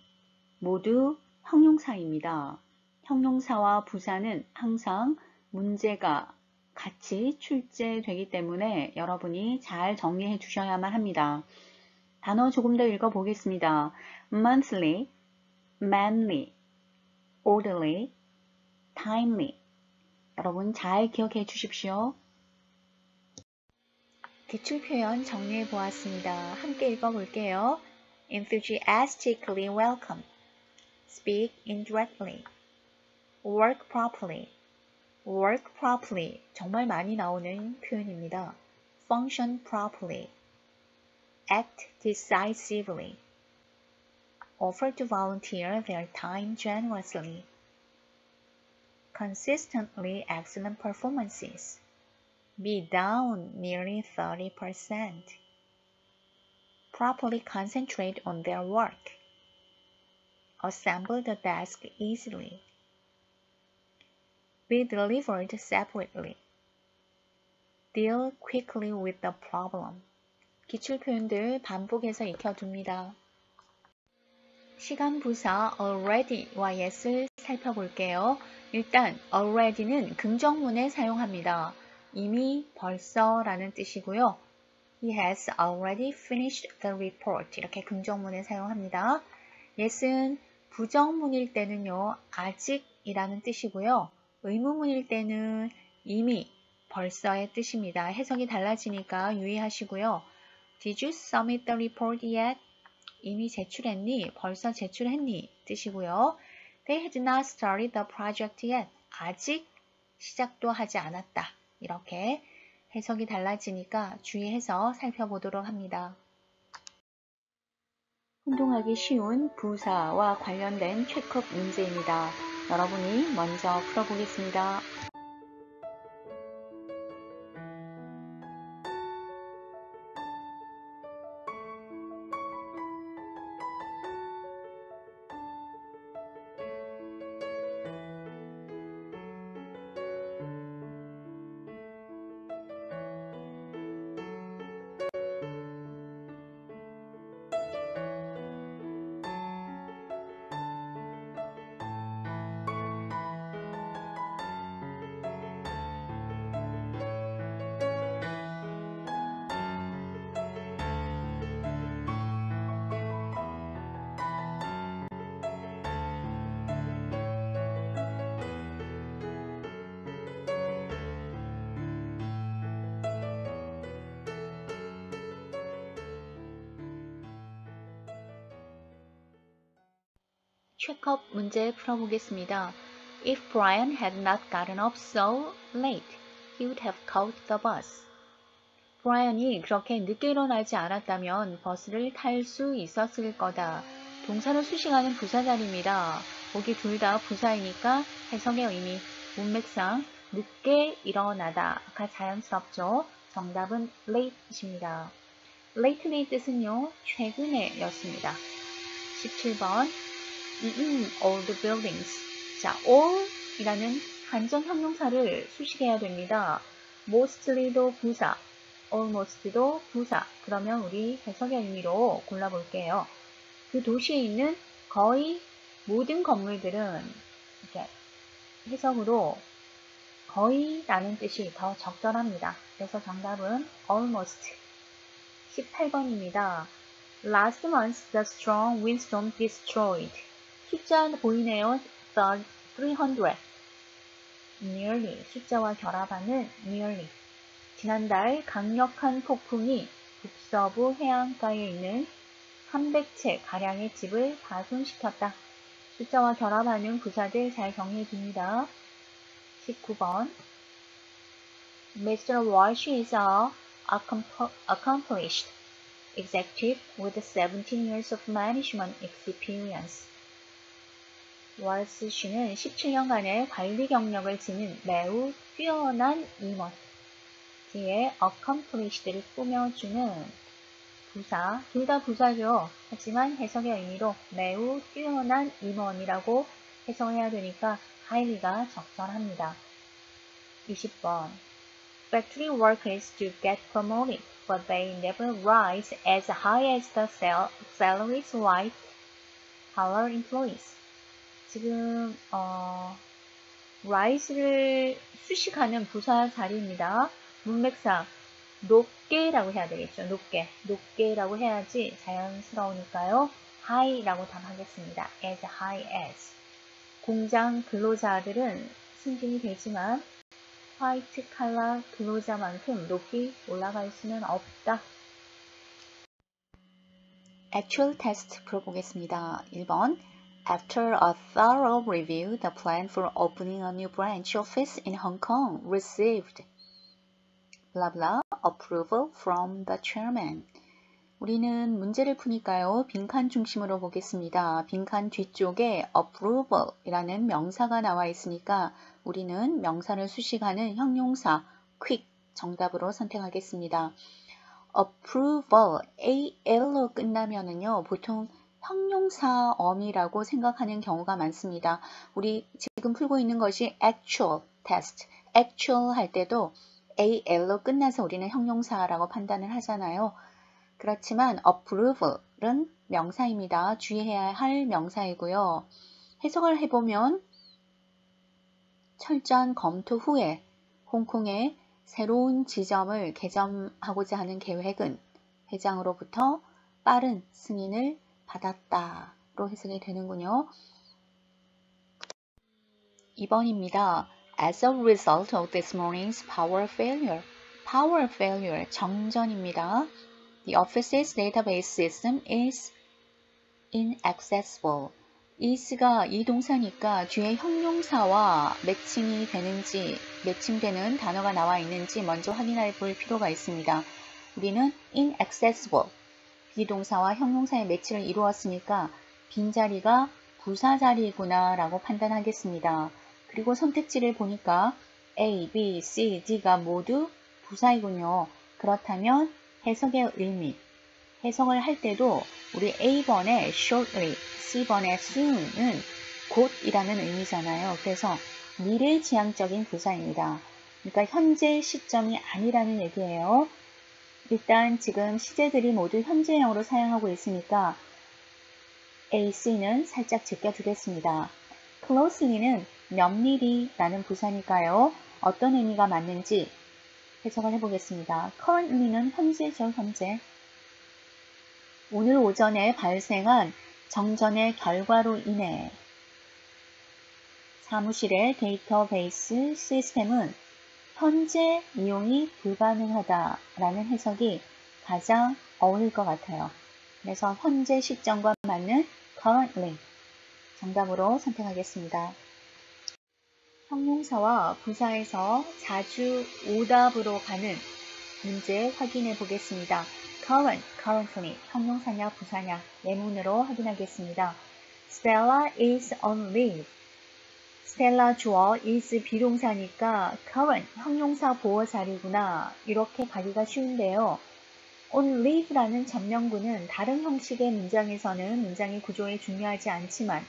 모두 형용사입니다. 형용사와 부사는 항상 문제가 같이 출제되기 때문에 여러분이 잘 정리해 주셔야만 합니다. 단어 조금 더 읽어보겠습니다. monthly, manly, orderly, timely 여러분 잘 기억해 주십시오. 기출표현 정리해 보았습니다. 함께 읽어볼게요. enthusiastically welcome, speak indirectly, work properly, work properly 정말 많이 나오는 표현입니다. function properly, act decisively, offer to volunteer their time generously, consistently excellent performances, be down nearly 30%, properly concentrate on their work, assemble the desk easily, be delivered separately, deal quickly with the problem. 기출 표현들 반복해서 익혀둡니다. 시간 부사 already와 yes를 살펴볼게요. 일단 already는 긍정문에 사용합니다. 이미 벌써라는 뜻이고요. He has already finished the report. 이렇게 긍정문에 사용합니다. yes는 부정문일 때는요. 아직이라는 뜻이고요. 의문문일 때는 이미, 벌써의 뜻입니다. 해석이 달라지니까 유의하시고요. Did you submit the report yet? 이미 제출했니? 벌써 제출했니? 뜻이고요. They had not started the project yet. 아직 시작도 하지 않았다. 이렇게 해석이 달라지니까 주의해서 살펴보도록 합니다. 혼동하기 쉬운 부사와 관련된 체크업 문제입니다. 여러분이 먼저 풀어보겠습니다. 체크업 문제 풀어보겠습니다. If Brian had not gotten up so late, he would have caught the bus. 브라이언이 그렇게 늦게 일어나지 않았다면 버스를 탈 수 있었을 거다. 동사를 수식하는 부사자리입니다. 보기 둘 다 부사이니까 해석의 의미, 문맥상 늦게 일어나다가 자연스럽죠. 정답은 late입니다. lately 뜻은요, 최근에 였습니다. 17번 all the buildings. 자, all 이라는 간접 형용사를 수식해야 됩니다. mostly도 부사, almost도 부사. 그러면 우리 해석의 의미로 골라볼게요. 그 도시에 있는 거의 모든 건물들은 이렇게 해석으로 거의 라는 뜻이 더 적절합니다. 그래서 정답은 almost. 18번입니다. Last month the strong windstorm destroyed. 숫자 보이네요. 300. nearly. 숫자와 결합하는 nearly. 지난달 강력한 폭풍이 북서부 해안가에 있는 300채 가량의 집을 파손시켰다. 숫자와 결합하는 부사들 잘 정리해 둡니다. 19번. Mr. Walsh is a accomplished executive with 17 years of management experience. 월스 씨는 17년간의 관리 경력을 지닌 매우 뛰어난 임원. 뒤에 accomplished를 꾸며주는 부사, 둘 다 부사죠. 하지만 해석의 의미로 매우 뛰어난 임원이라고 해석해야 되니까 highly가 적절합니다. 20번. Factory workers do get promoted, but they never rise as high as the salaries white-collar employees. 지금 rise를 수식하는 부사 자리입니다. 문맥상 높게라고 해야 되겠죠. 높게라고 해야지 자연스러우니까요. high라고 답하겠습니다. as high as. 공장 근로자들은 승진이 되지만 화이트 칼라 근로자만큼 높이 올라갈 수는 없다. Actual test 풀어보겠습니다. 1번. After a thorough review, the plan for opening a new branch office in Hong Kong received blah blah approval from the chairman. 우리는 문제를 푸니까요. 빈칸 중심으로 보겠습니다. 빈칸 뒤쪽에 approval 이라는 명사가 나와 있으니까 우리는 명사를 수식하는 형용사 quick 정답으로 선택하겠습니다. approval, al로 끝나면은요. 보통 형용사어미라고 생각하는 경우가 많습니다. 우리 지금 풀고 있는 것이 actual test. actual 할 때도 al로 끝나서 우리는 형용사라고 판단을 하잖아요. 그렇지만 approval, 명사입니다. 주의해야 할 명사이고요. 해석을 해보면 철저한 검토 후에 홍콩의 새로운 지점을 개점하고자 하는 계획은 회장으로부터 빠른 승인을 받았다로 해석이 되는군요. 2번입니다. As a result of this morning's power failure. Power failure, 정전입니다. The office's database system is inaccessible. is가 이 동사니까 뒤에 형용사와 매칭되는 단어가 나와 있는지 먼저 확인해 볼 필요가 있습니다. 우리는 inaccessible, 비동사와 형용사의 매치를 이루었으니까 빈자리가 부사자리구나 라고 판단하겠습니다. 그리고 선택지를 보니까 A, B, C, D가 모두 부사이군요. 그렇다면 해석의 의미, 해석을 할 때도 우리 A번의 shortly, C번의 soon은 곧이라는 의미잖아요. 그래서 미래지향적인 부사입니다. 그러니까 현재 시점이 아니라는 얘기예요. 일단 지금 시제들이 모두 현재형으로 사용하고 있으니까 A, C는 살짝 제껴두겠습니다. closely는 면밀히 라는 부사니까요. 어떤 의미가 맞는지 해석을 해보겠습니다. currently는 현재죠, 현재. 오늘 오전에 발생한 정전의 결과로 인해 사무실의 데이터베이스 시스템은 현재 이용이 불가능하다라는 해석이 가장 어울릴 것 같아요. 그래서 현재 시점과 맞는 currently 정답으로 선택하겠습니다. 형용사와 부사에서 자주 오답으로 가는 문제 확인해 보겠습니다. currently, 형용사냐 부사냐 예문으로 확인하겠습니다. Stella is on leave. Stella 주어 is 비동사니까 current, 형용사 보어 자리구나 이렇게 가기가 쉬운데요. on leave라는 전명구는 다른 형식의 문장에서는 문장의 구조에 중요하지 않지만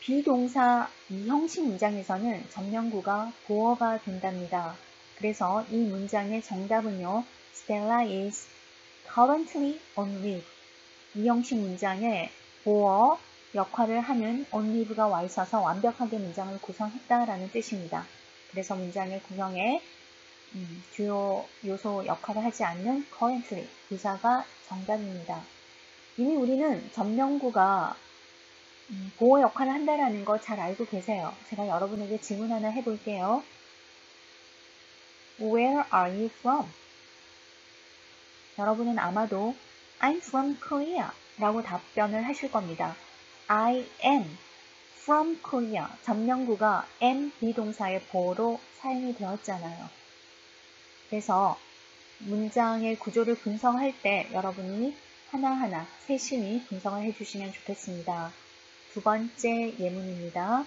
비동사 이 형식 문장에서는 전명구가 보어가 된답니다. 그래서 이 문장의 정답은요. Stella is currently on leave. 이 형식 문장에 보어 역할을 하는 on leave가 와 있어서 완벽하게 문장을 구성했다라는 뜻입니다. 그래서 문장의 구성에 주요 요소 역할을 하지 않는 currently 부사가 정답입니다. 이미 우리는 전명구가 보호 역할을 한다는 거 잘 알고 계세요. 제가 여러분에게 질문 하나 해볼게요. Where are you from? 여러분은 아마도 I'm from Korea 라고 답변을 하실 겁니다. I am from Korea. 전명구가 am 비동사의 보호로 사용이 되었잖아요. 그래서 문장의 구조를 분석할 때 여러분이 하나하나 세심히 분석을 해주시면 좋겠습니다. 두 번째 예문입니다.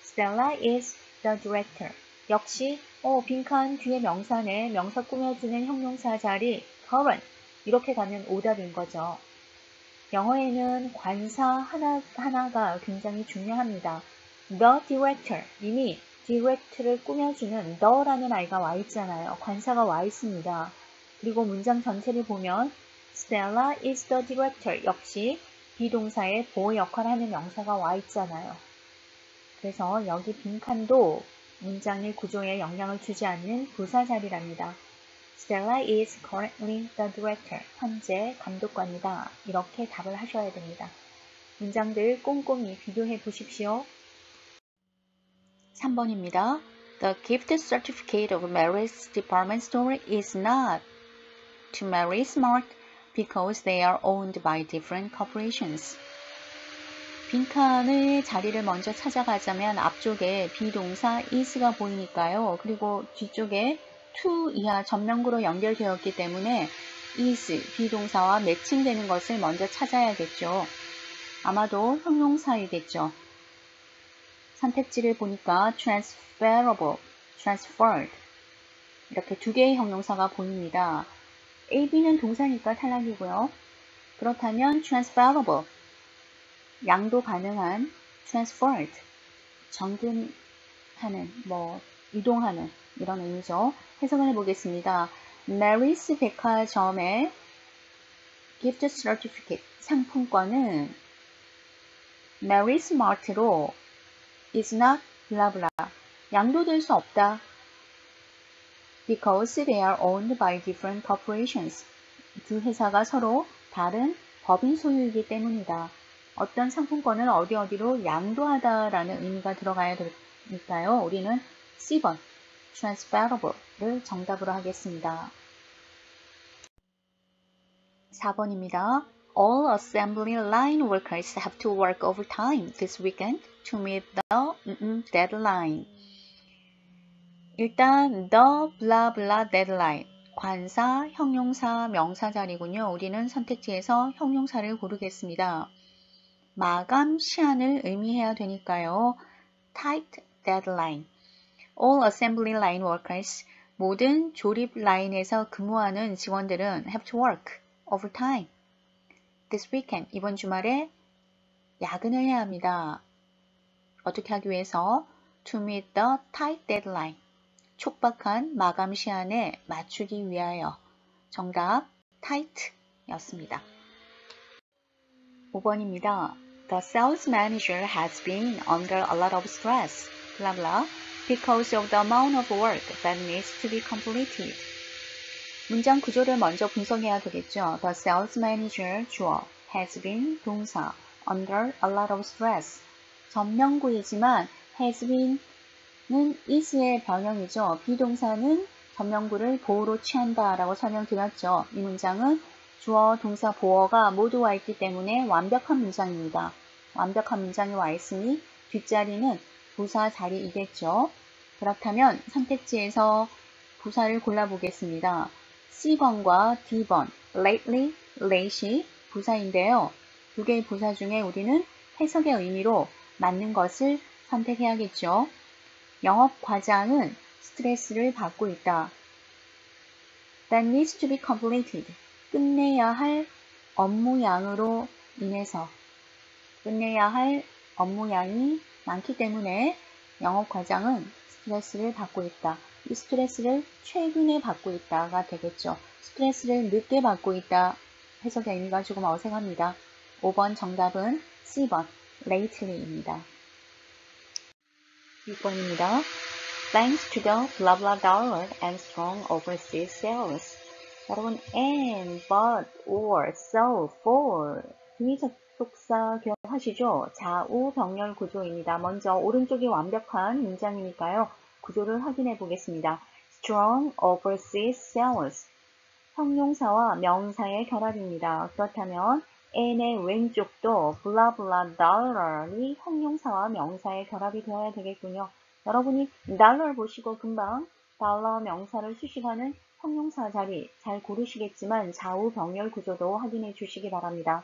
Stella is the director. 역시 빈칸 뒤에 명사네. 명사 꾸며주는 형용사 자리 current 이렇게 가면 오답인 거죠. 영어에는 관사 하나가 굉장히 중요합니다. The director, 이미 direct를 꾸며주는 the라는 아이가 와 있잖아요. 관사가 와 있습니다. 그리고 문장 전체를 보면 Stella is the director 역시 비동사의 보호 역할을 하는 명사가 와 있잖아요. 그래서 여기 빈칸도 문장의 구조에 영향을 주지 않는 부사 자리랍니다. Stella is currently the director. 현재 감독관이다. 이렇게 답을 하셔야 됩니다. 문장들 꼼꼼히 비교해 보십시오. 3번입니다. The gift certificate of Mary's department store is not to Mary's Mart because they are owned by different corporations. 빈칸의 자리를 먼저 찾아가자면 앞쪽에 비동사 is가 보이니까요. 그리고 뒤쪽에 to 이하 전명구로 연결되었기 때문에 is 비동사와 매칭되는 것을 먼저 찾아야겠죠. 아마도 형용사이겠죠. 선택지를 보니까 transferable, transferred 이렇게 두 개의 형용사가 보입니다. A, B는 동사니까 탈락이고요. 그렇다면 transferable, 양도 가능한 transferred, 전근하는, 이동하는 이런 의미죠. 해석을 해보겠습니다. Mary's 백화점에 gift certificate 상품권은 Mary Smart로 is not blah blah 양도될 수 없다. Because they are owned by different corporations. 두 회사가 서로 다른 법인 소유이기 때문이다. 어떤 상품권을 어디로 양도하다라는 의미가 들어가야 되니까요. 우리는 C번 transferable를 정답으로 하겠습니다. 4번입니다. All assembly line workers have to work overtime this weekend to meet the deadline. 일단 the blah blah deadline 관사, 형용사, 명사 자리군요. 우리는 선택지에서 형용사를 고르겠습니다. 마감 시한을 의미해야 되니까요. tight deadline. All assembly line workers 모든 조립 라인에서 근무하는 직원들은 have to work overtime. This weekend 이번 주말에 야근을 해야 합니다. 어떻게 하기 위해서? To meet the tight deadline. 촉박한 마감 시한에 맞추기 위하여. 정답 tight 였습니다. 5번입니다. The sales manager has been under a lot of stress, blah blah, because of the amount of work that needs to be completed. 문장 구조를 먼저 분석해야 되겠죠. The sales manager 주어, has been 동사, under a lot of stress. 전명구이지만 has been는 is의 변형이죠. 비동사는 전명구를 보호로 취한다 라고 설명드렸죠. 이 문장은 주어, 동사, 보어가 모두 와 있기 때문에 완벽한 문장입니다. 완벽한 문장이 와 있으니 뒷자리는 부사 자리이겠죠. 그렇다면 선택지에서 부사를 골라보겠습니다. C번과 D번, lately, lately 부사인데요. 두 개의 부사 중에 우리는 해석의 의미로 맞는 것을 선택해야겠죠. 영업 과장은 스트레스를 받고 있다. That needs to be completed. 끝내야 할 업무량으로 인해서 끝내야 할 업무량이 많기 때문에 영업 과장은 스트레스를 받고 있다. 이 스트레스를 최근에 받고 있다가 되겠죠. 스트레스를 늦게 받고 있다. 해석의 의미가 조금 어색합니다. 5번 정답은 C번, lately입니다. 6번입니다. Thanks to the blah blah dollar and strong overseas sales. 여러분, and, but, or, so, for 비접속사 기억하시죠? 좌우 병렬 구조입니다. 먼저 오른쪽이 완벽한 문장이니까요. 구조를 확인해 보겠습니다. Strong overseas sales. 형용사와 명사의 결합입니다. 그렇다면 and의 왼쪽도 blah blah dollar이 형용사와 명사의 결합이 되어야 되겠군요. 여러분이 달러 보시고 금방 달러 명사를 수식하는 형용사 자리 잘 고르시겠지만 좌우 병렬 구조도 확인해 주시기 바랍니다.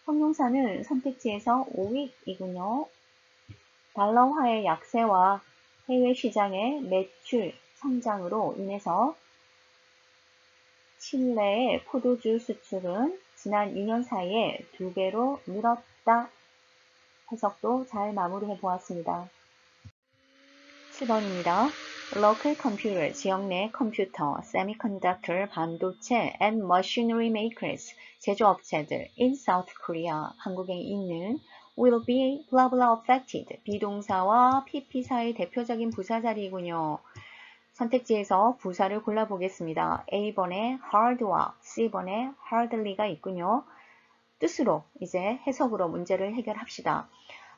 형용사는 선택지에서 weak이군요. 달러화의 약세와 해외 시장의 매출 성장으로 인해서 칠레의 포도주 수출은 지난 2년 사이에 2배로 늘었다. 해석도 잘 마무리해 보았습니다. 7번입니다. Local computer, 지역 내 컴퓨터, semiconductor, 반도체, and machinery makers, 제조업체들 in South Korea, 한국에 있는 will be blah blah affected, 비동사와 PP사의 대표적인 부사 자리이군요. 선택지에서 부사를 골라보겠습니다. A번에 hard와 C번에 hardly가 있군요. 뜻으로 이제 해석으로 문제를 해결합시다.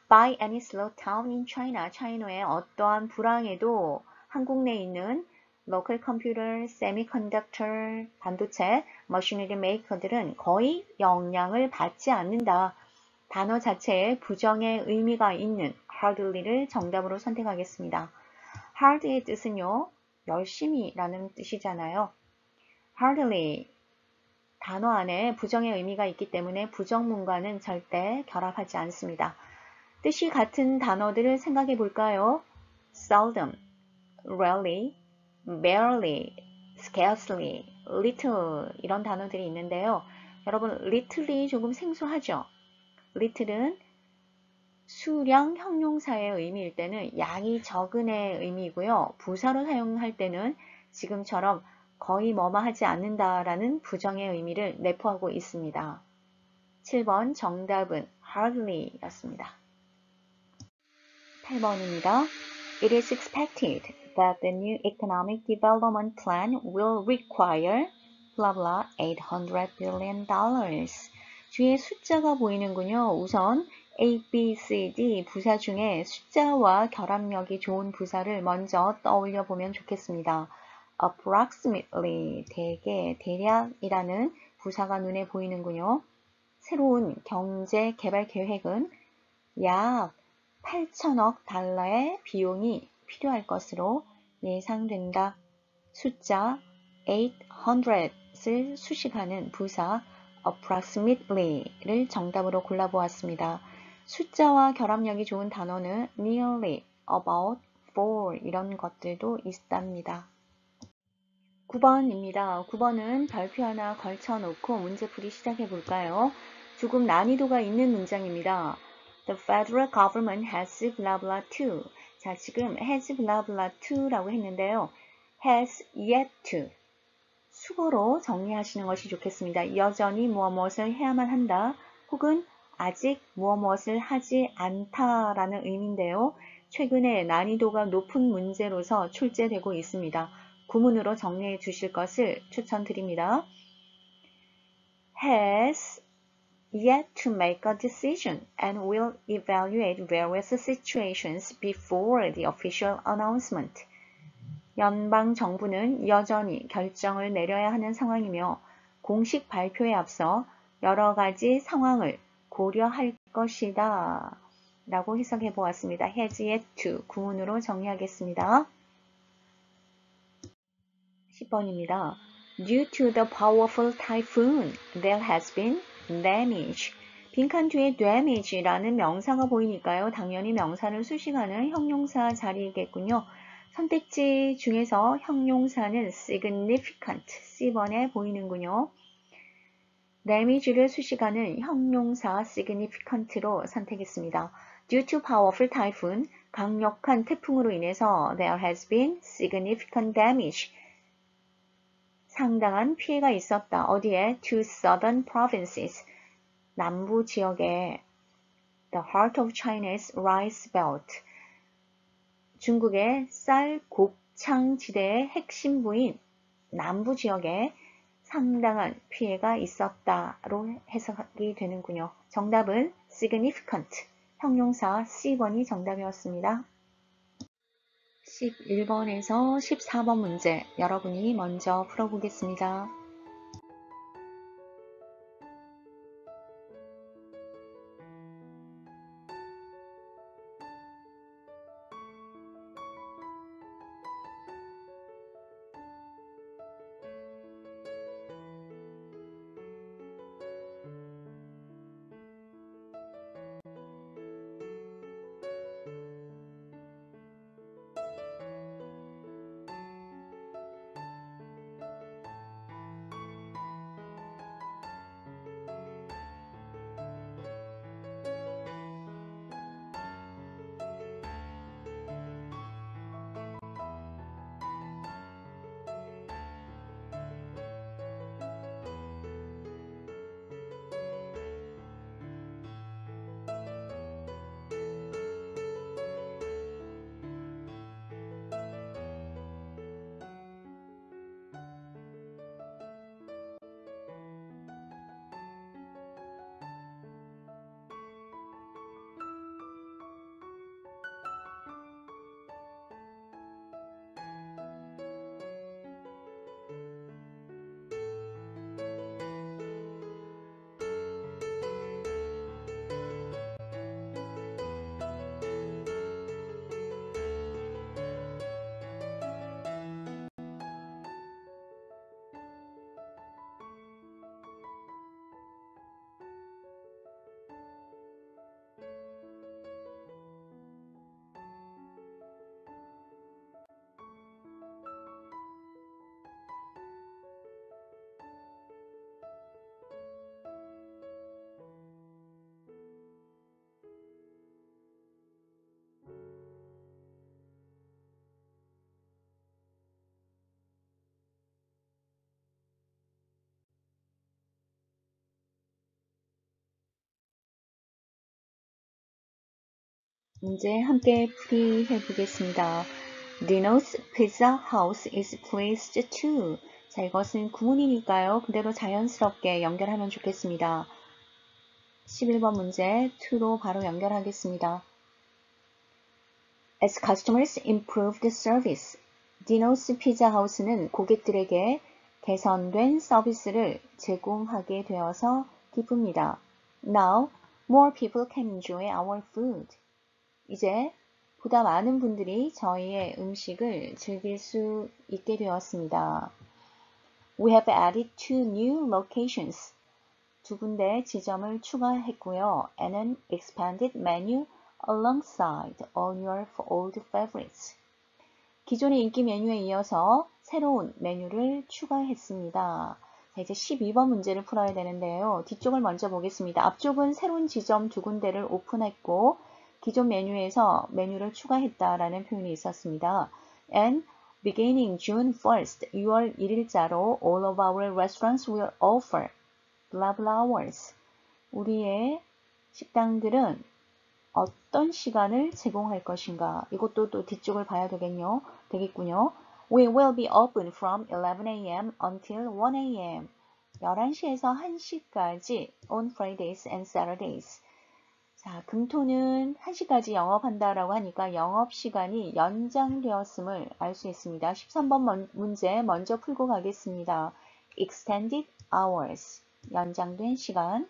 By any slowdown in China, 차이나의 어떠한 불황에도 한국 내에 있는 local computer, semiconductor, 반도체, machinery maker들은 거의 영향을 받지 않는다. 단어 자체에 부정의 의미가 있는 hardly를 정답으로 선택하겠습니다. hard의 뜻은요, 열심히 라는 뜻이잖아요. hardly 단어 안에 부정의 의미가 있기 때문에 부정문과는 절대 결합하지 않습니다. 뜻이 같은 단어들을 생각해 볼까요? seldom, rarely, barely, scarcely, little 이런 단어들이 있는데요. 여러분, little이 조금 생소하죠? little은 수량 형용사의 의미일 때는 양이 적은의 의미이고요. 부사로 사용할 때는 지금처럼 거의 뭐뭐 하지 않는다라는 부정의 의미를 내포하고 있습니다. 7번 정답은 hardly 였습니다. 8번입니다. It is expected that the new economic development plan will require blah blah $800 billion. 뒤에 숫자가 보이는군요. 우선 A, B, C, D 부사 중에 숫자와 결합력이 좋은 부사를 먼저 떠올려 보면 좋겠습니다. approximately, 대개, 대략이라는 부사가 눈에 보이는군요. 새로운 경제 개발 계획은 약 8천억 달러의 비용이 필요할 것으로 예상된다. 숫자 800을 수식하는 부사 approximately를 정답으로 골라보았습니다. 숫자와 결합력이 좋은 단어는 nearly, about, for 이런 것들도 있답니다. 9번입니다. 9번은 별표 하나 걸쳐놓고 문제풀이 시작해 볼까요? 조금 난이도가 있는 문장입니다. The federal government has blah blah to. 자, 지금 has blah blah to라고 했는데요. has yet to. 수거로 정리하시는 것이 좋겠습니다. 여전히 무엇을 해야만 한다. 혹은 아직 무엇을 하지 않다라는 의미인데요. 최근에 난이도가 높은 문제로서 출제되고 있습니다. 구문으로 정리해 주실 것을 추천드립니다. has yet to make a decision and will evaluate various situations before the official announcement. 연방 정부는 여전히 결정을 내려야 하는 상황이며 공식 발표에 앞서 여러 가지 상황을 고려할 것이다 라고 해석해 보았습니다. has yet to 구문으로 정리하겠습니다. 10번입니다. Due to the powerful typhoon, there has been damage. 빈칸 뒤에 damage라는 명사가 보이니까요. 당연히 명사를 수식하는 형용사 자리이겠군요. 선택지 중에서 형용사는 significant, C번에 보이는군요. damage를 수식하는 형용사 significant로 선택했습니다. Due to powerful typhoon, 강력한 태풍으로 인해서 there has been significant damage. 상당한 피해가 있었다. 어디에? To southern provinces. 남부 지역에 the heart of China's rice belt. 중국의 쌀 곡창 지대의 핵심부인 남부 지역에 상당한 피해가 있었다로 해석이 되는군요. 정답은 significant, 형용사 C번이 정답이었습니다. 11번에서 14번 문제 여러분이 먼저 풀어보겠습니다. 문제 함께 풀이해 보겠습니다. Dino's Pizza House is pleased too. 자, 이것은 구문이니까요. 그대로 자연스럽게 연결하면 좋겠습니다. 11번 문제 to로 바로 연결하겠습니다. As customers improve the service, Dino's Pizza House는 고객들에게 개선된 서비스를 제공하게 되어서 기쁩니다. Now, more people can enjoy our food. 이제 보다 많은 분들이 저희의 음식을 즐길 수 있게 되었습니다. We have added 2 new locations. 2군데 지점을 추가했고요. And an expanded menu alongside all your old favorites. 기존의 인기 메뉴에 이어서 새로운 메뉴를 추가했습니다. 자, 이제 12번 문제를 풀어야 되는데요. 뒤쪽을 먼저 보겠습니다. 앞쪽은 새로운 지점 2군데를 오픈했고 기존 메뉴에서 메뉴를 추가했다라는 표현이 있었습니다. And beginning June 1st, 6월 1일자로 all of our restaurants will offer blah blah hours. 우리의 식당들은 어떤 시간을 제공할 것인가? 이것도 또 뒤쪽을 봐야 되겠군요. We will be open from 11 a.m. until 1 a.m. 11시에서 1시까지 on Fridays and Saturdays. 자, 금토는 1시까지 영업한다라고 하니까 영업시간이 연장되었음을 알 수 있습니다. 13번 문제 먼저 풀고 가겠습니다. Extended hours, 연장된 시간.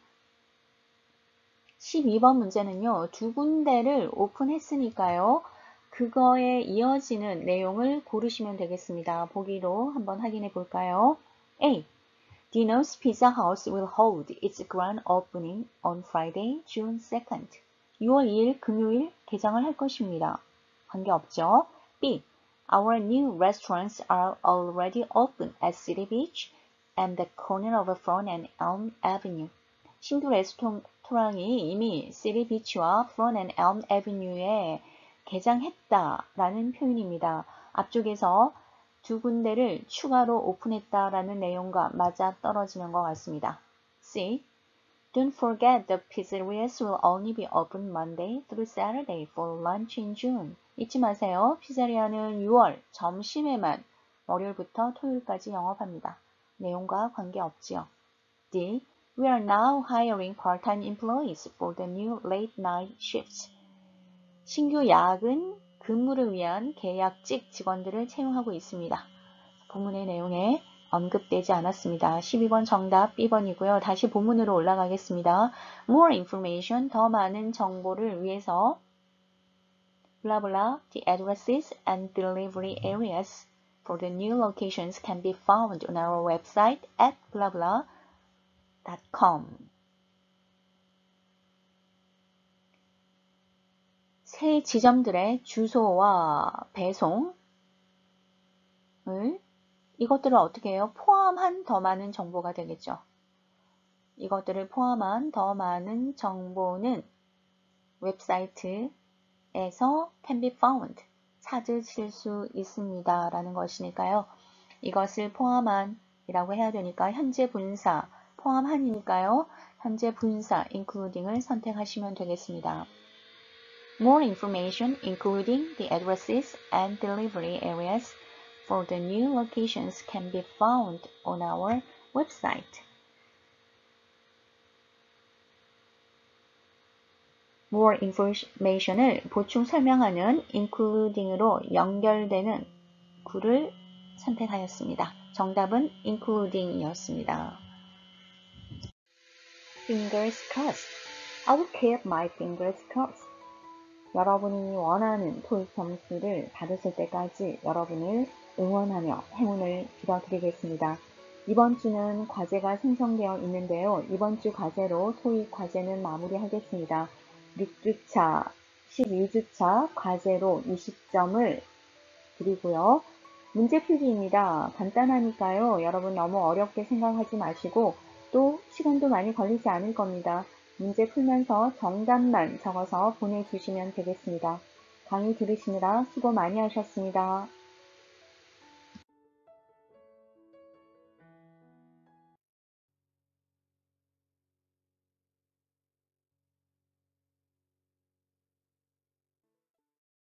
12번 문제는요. 2군데를 오픈했으니까요. 그거에 이어지는 내용을 고르시면 되겠습니다. 보기로 한번 확인해 볼까요? A. Dino's Pizza House will hold its grand opening on Friday, June 2nd. 6월 2일 금요일 개장을 할 것입니다. 관계없죠? B. Our new restaurants are already open at City Beach and the corner of Front and Elm Avenue. 신규 레스토랑이 이미 City Beach와 Front and Elm Avenue에 개장했다라는 표현입니다. 앞쪽에서 2군데를 추가로 오픈했다라는 내용과 맞아 떨어지는 것 같습니다. C. Don't forget the pizzerias will only be open Monday through Saturday for lunch in June. 잊지 마세요. 피자리아는 6월 점심에만 월요일부터 토요일까지 영업합니다. 내용과 관계없지요. D. We are now hiring part-time employees for the new late night shifts. 신규 야근 근무를 위한 계약직 직원들을 채용하고 있습니다. 본문의 내용에 언급되지 않았습니다. 12번 정답 B번이고요. 다시 본문으로 올라가겠습니다. More information, 더 많은 정보를 위해서 blah blah, the addresses and delivery areas for the new locations can be found on our website at blah blah.com. 새 지점들의 주소와 배송을 이것들을 어떻게 해요? 포함한 더 많은 정보가 되겠죠. 이것들을 포함한 더 많은 정보는 웹사이트에서 can be found, 찾으실 수 있습니다. 라는 것이니까요. 이것을 포함한 이라고 해야 되니까 현재 분사, 포함한이니까요. 현재 분사, including을 선택하시면 되겠습니다. More information, including the addresses and delivery areas for the new locations can be found on our website. More information을 보충 설명하는 including으로 연결되는 구를 선택하였습니다. 정답은 including이었습니다. Fingers crossed. I will keep my fingers crossed. 여러분이 원하는 토익 점수를 받으실 때까지 여러분을 응원하며 행운을 빌어드리겠습니다. 이번 주는 과제가 생성되어 있는데요. 이번 주 과제로 토익 과제는 마무리하겠습니다. 6주차, 12주차 과제로 20점을 드리고요. 문제 필기입니다. 간단하니까요. 여러분 너무 어렵게 생각하지 마시고 또 시간도 많이 걸리지 않을 겁니다. 문제 풀면서 정답만 적어서 보내주시면 되겠습니다. 강의 들으시느라 수고 많이 하셨습니다.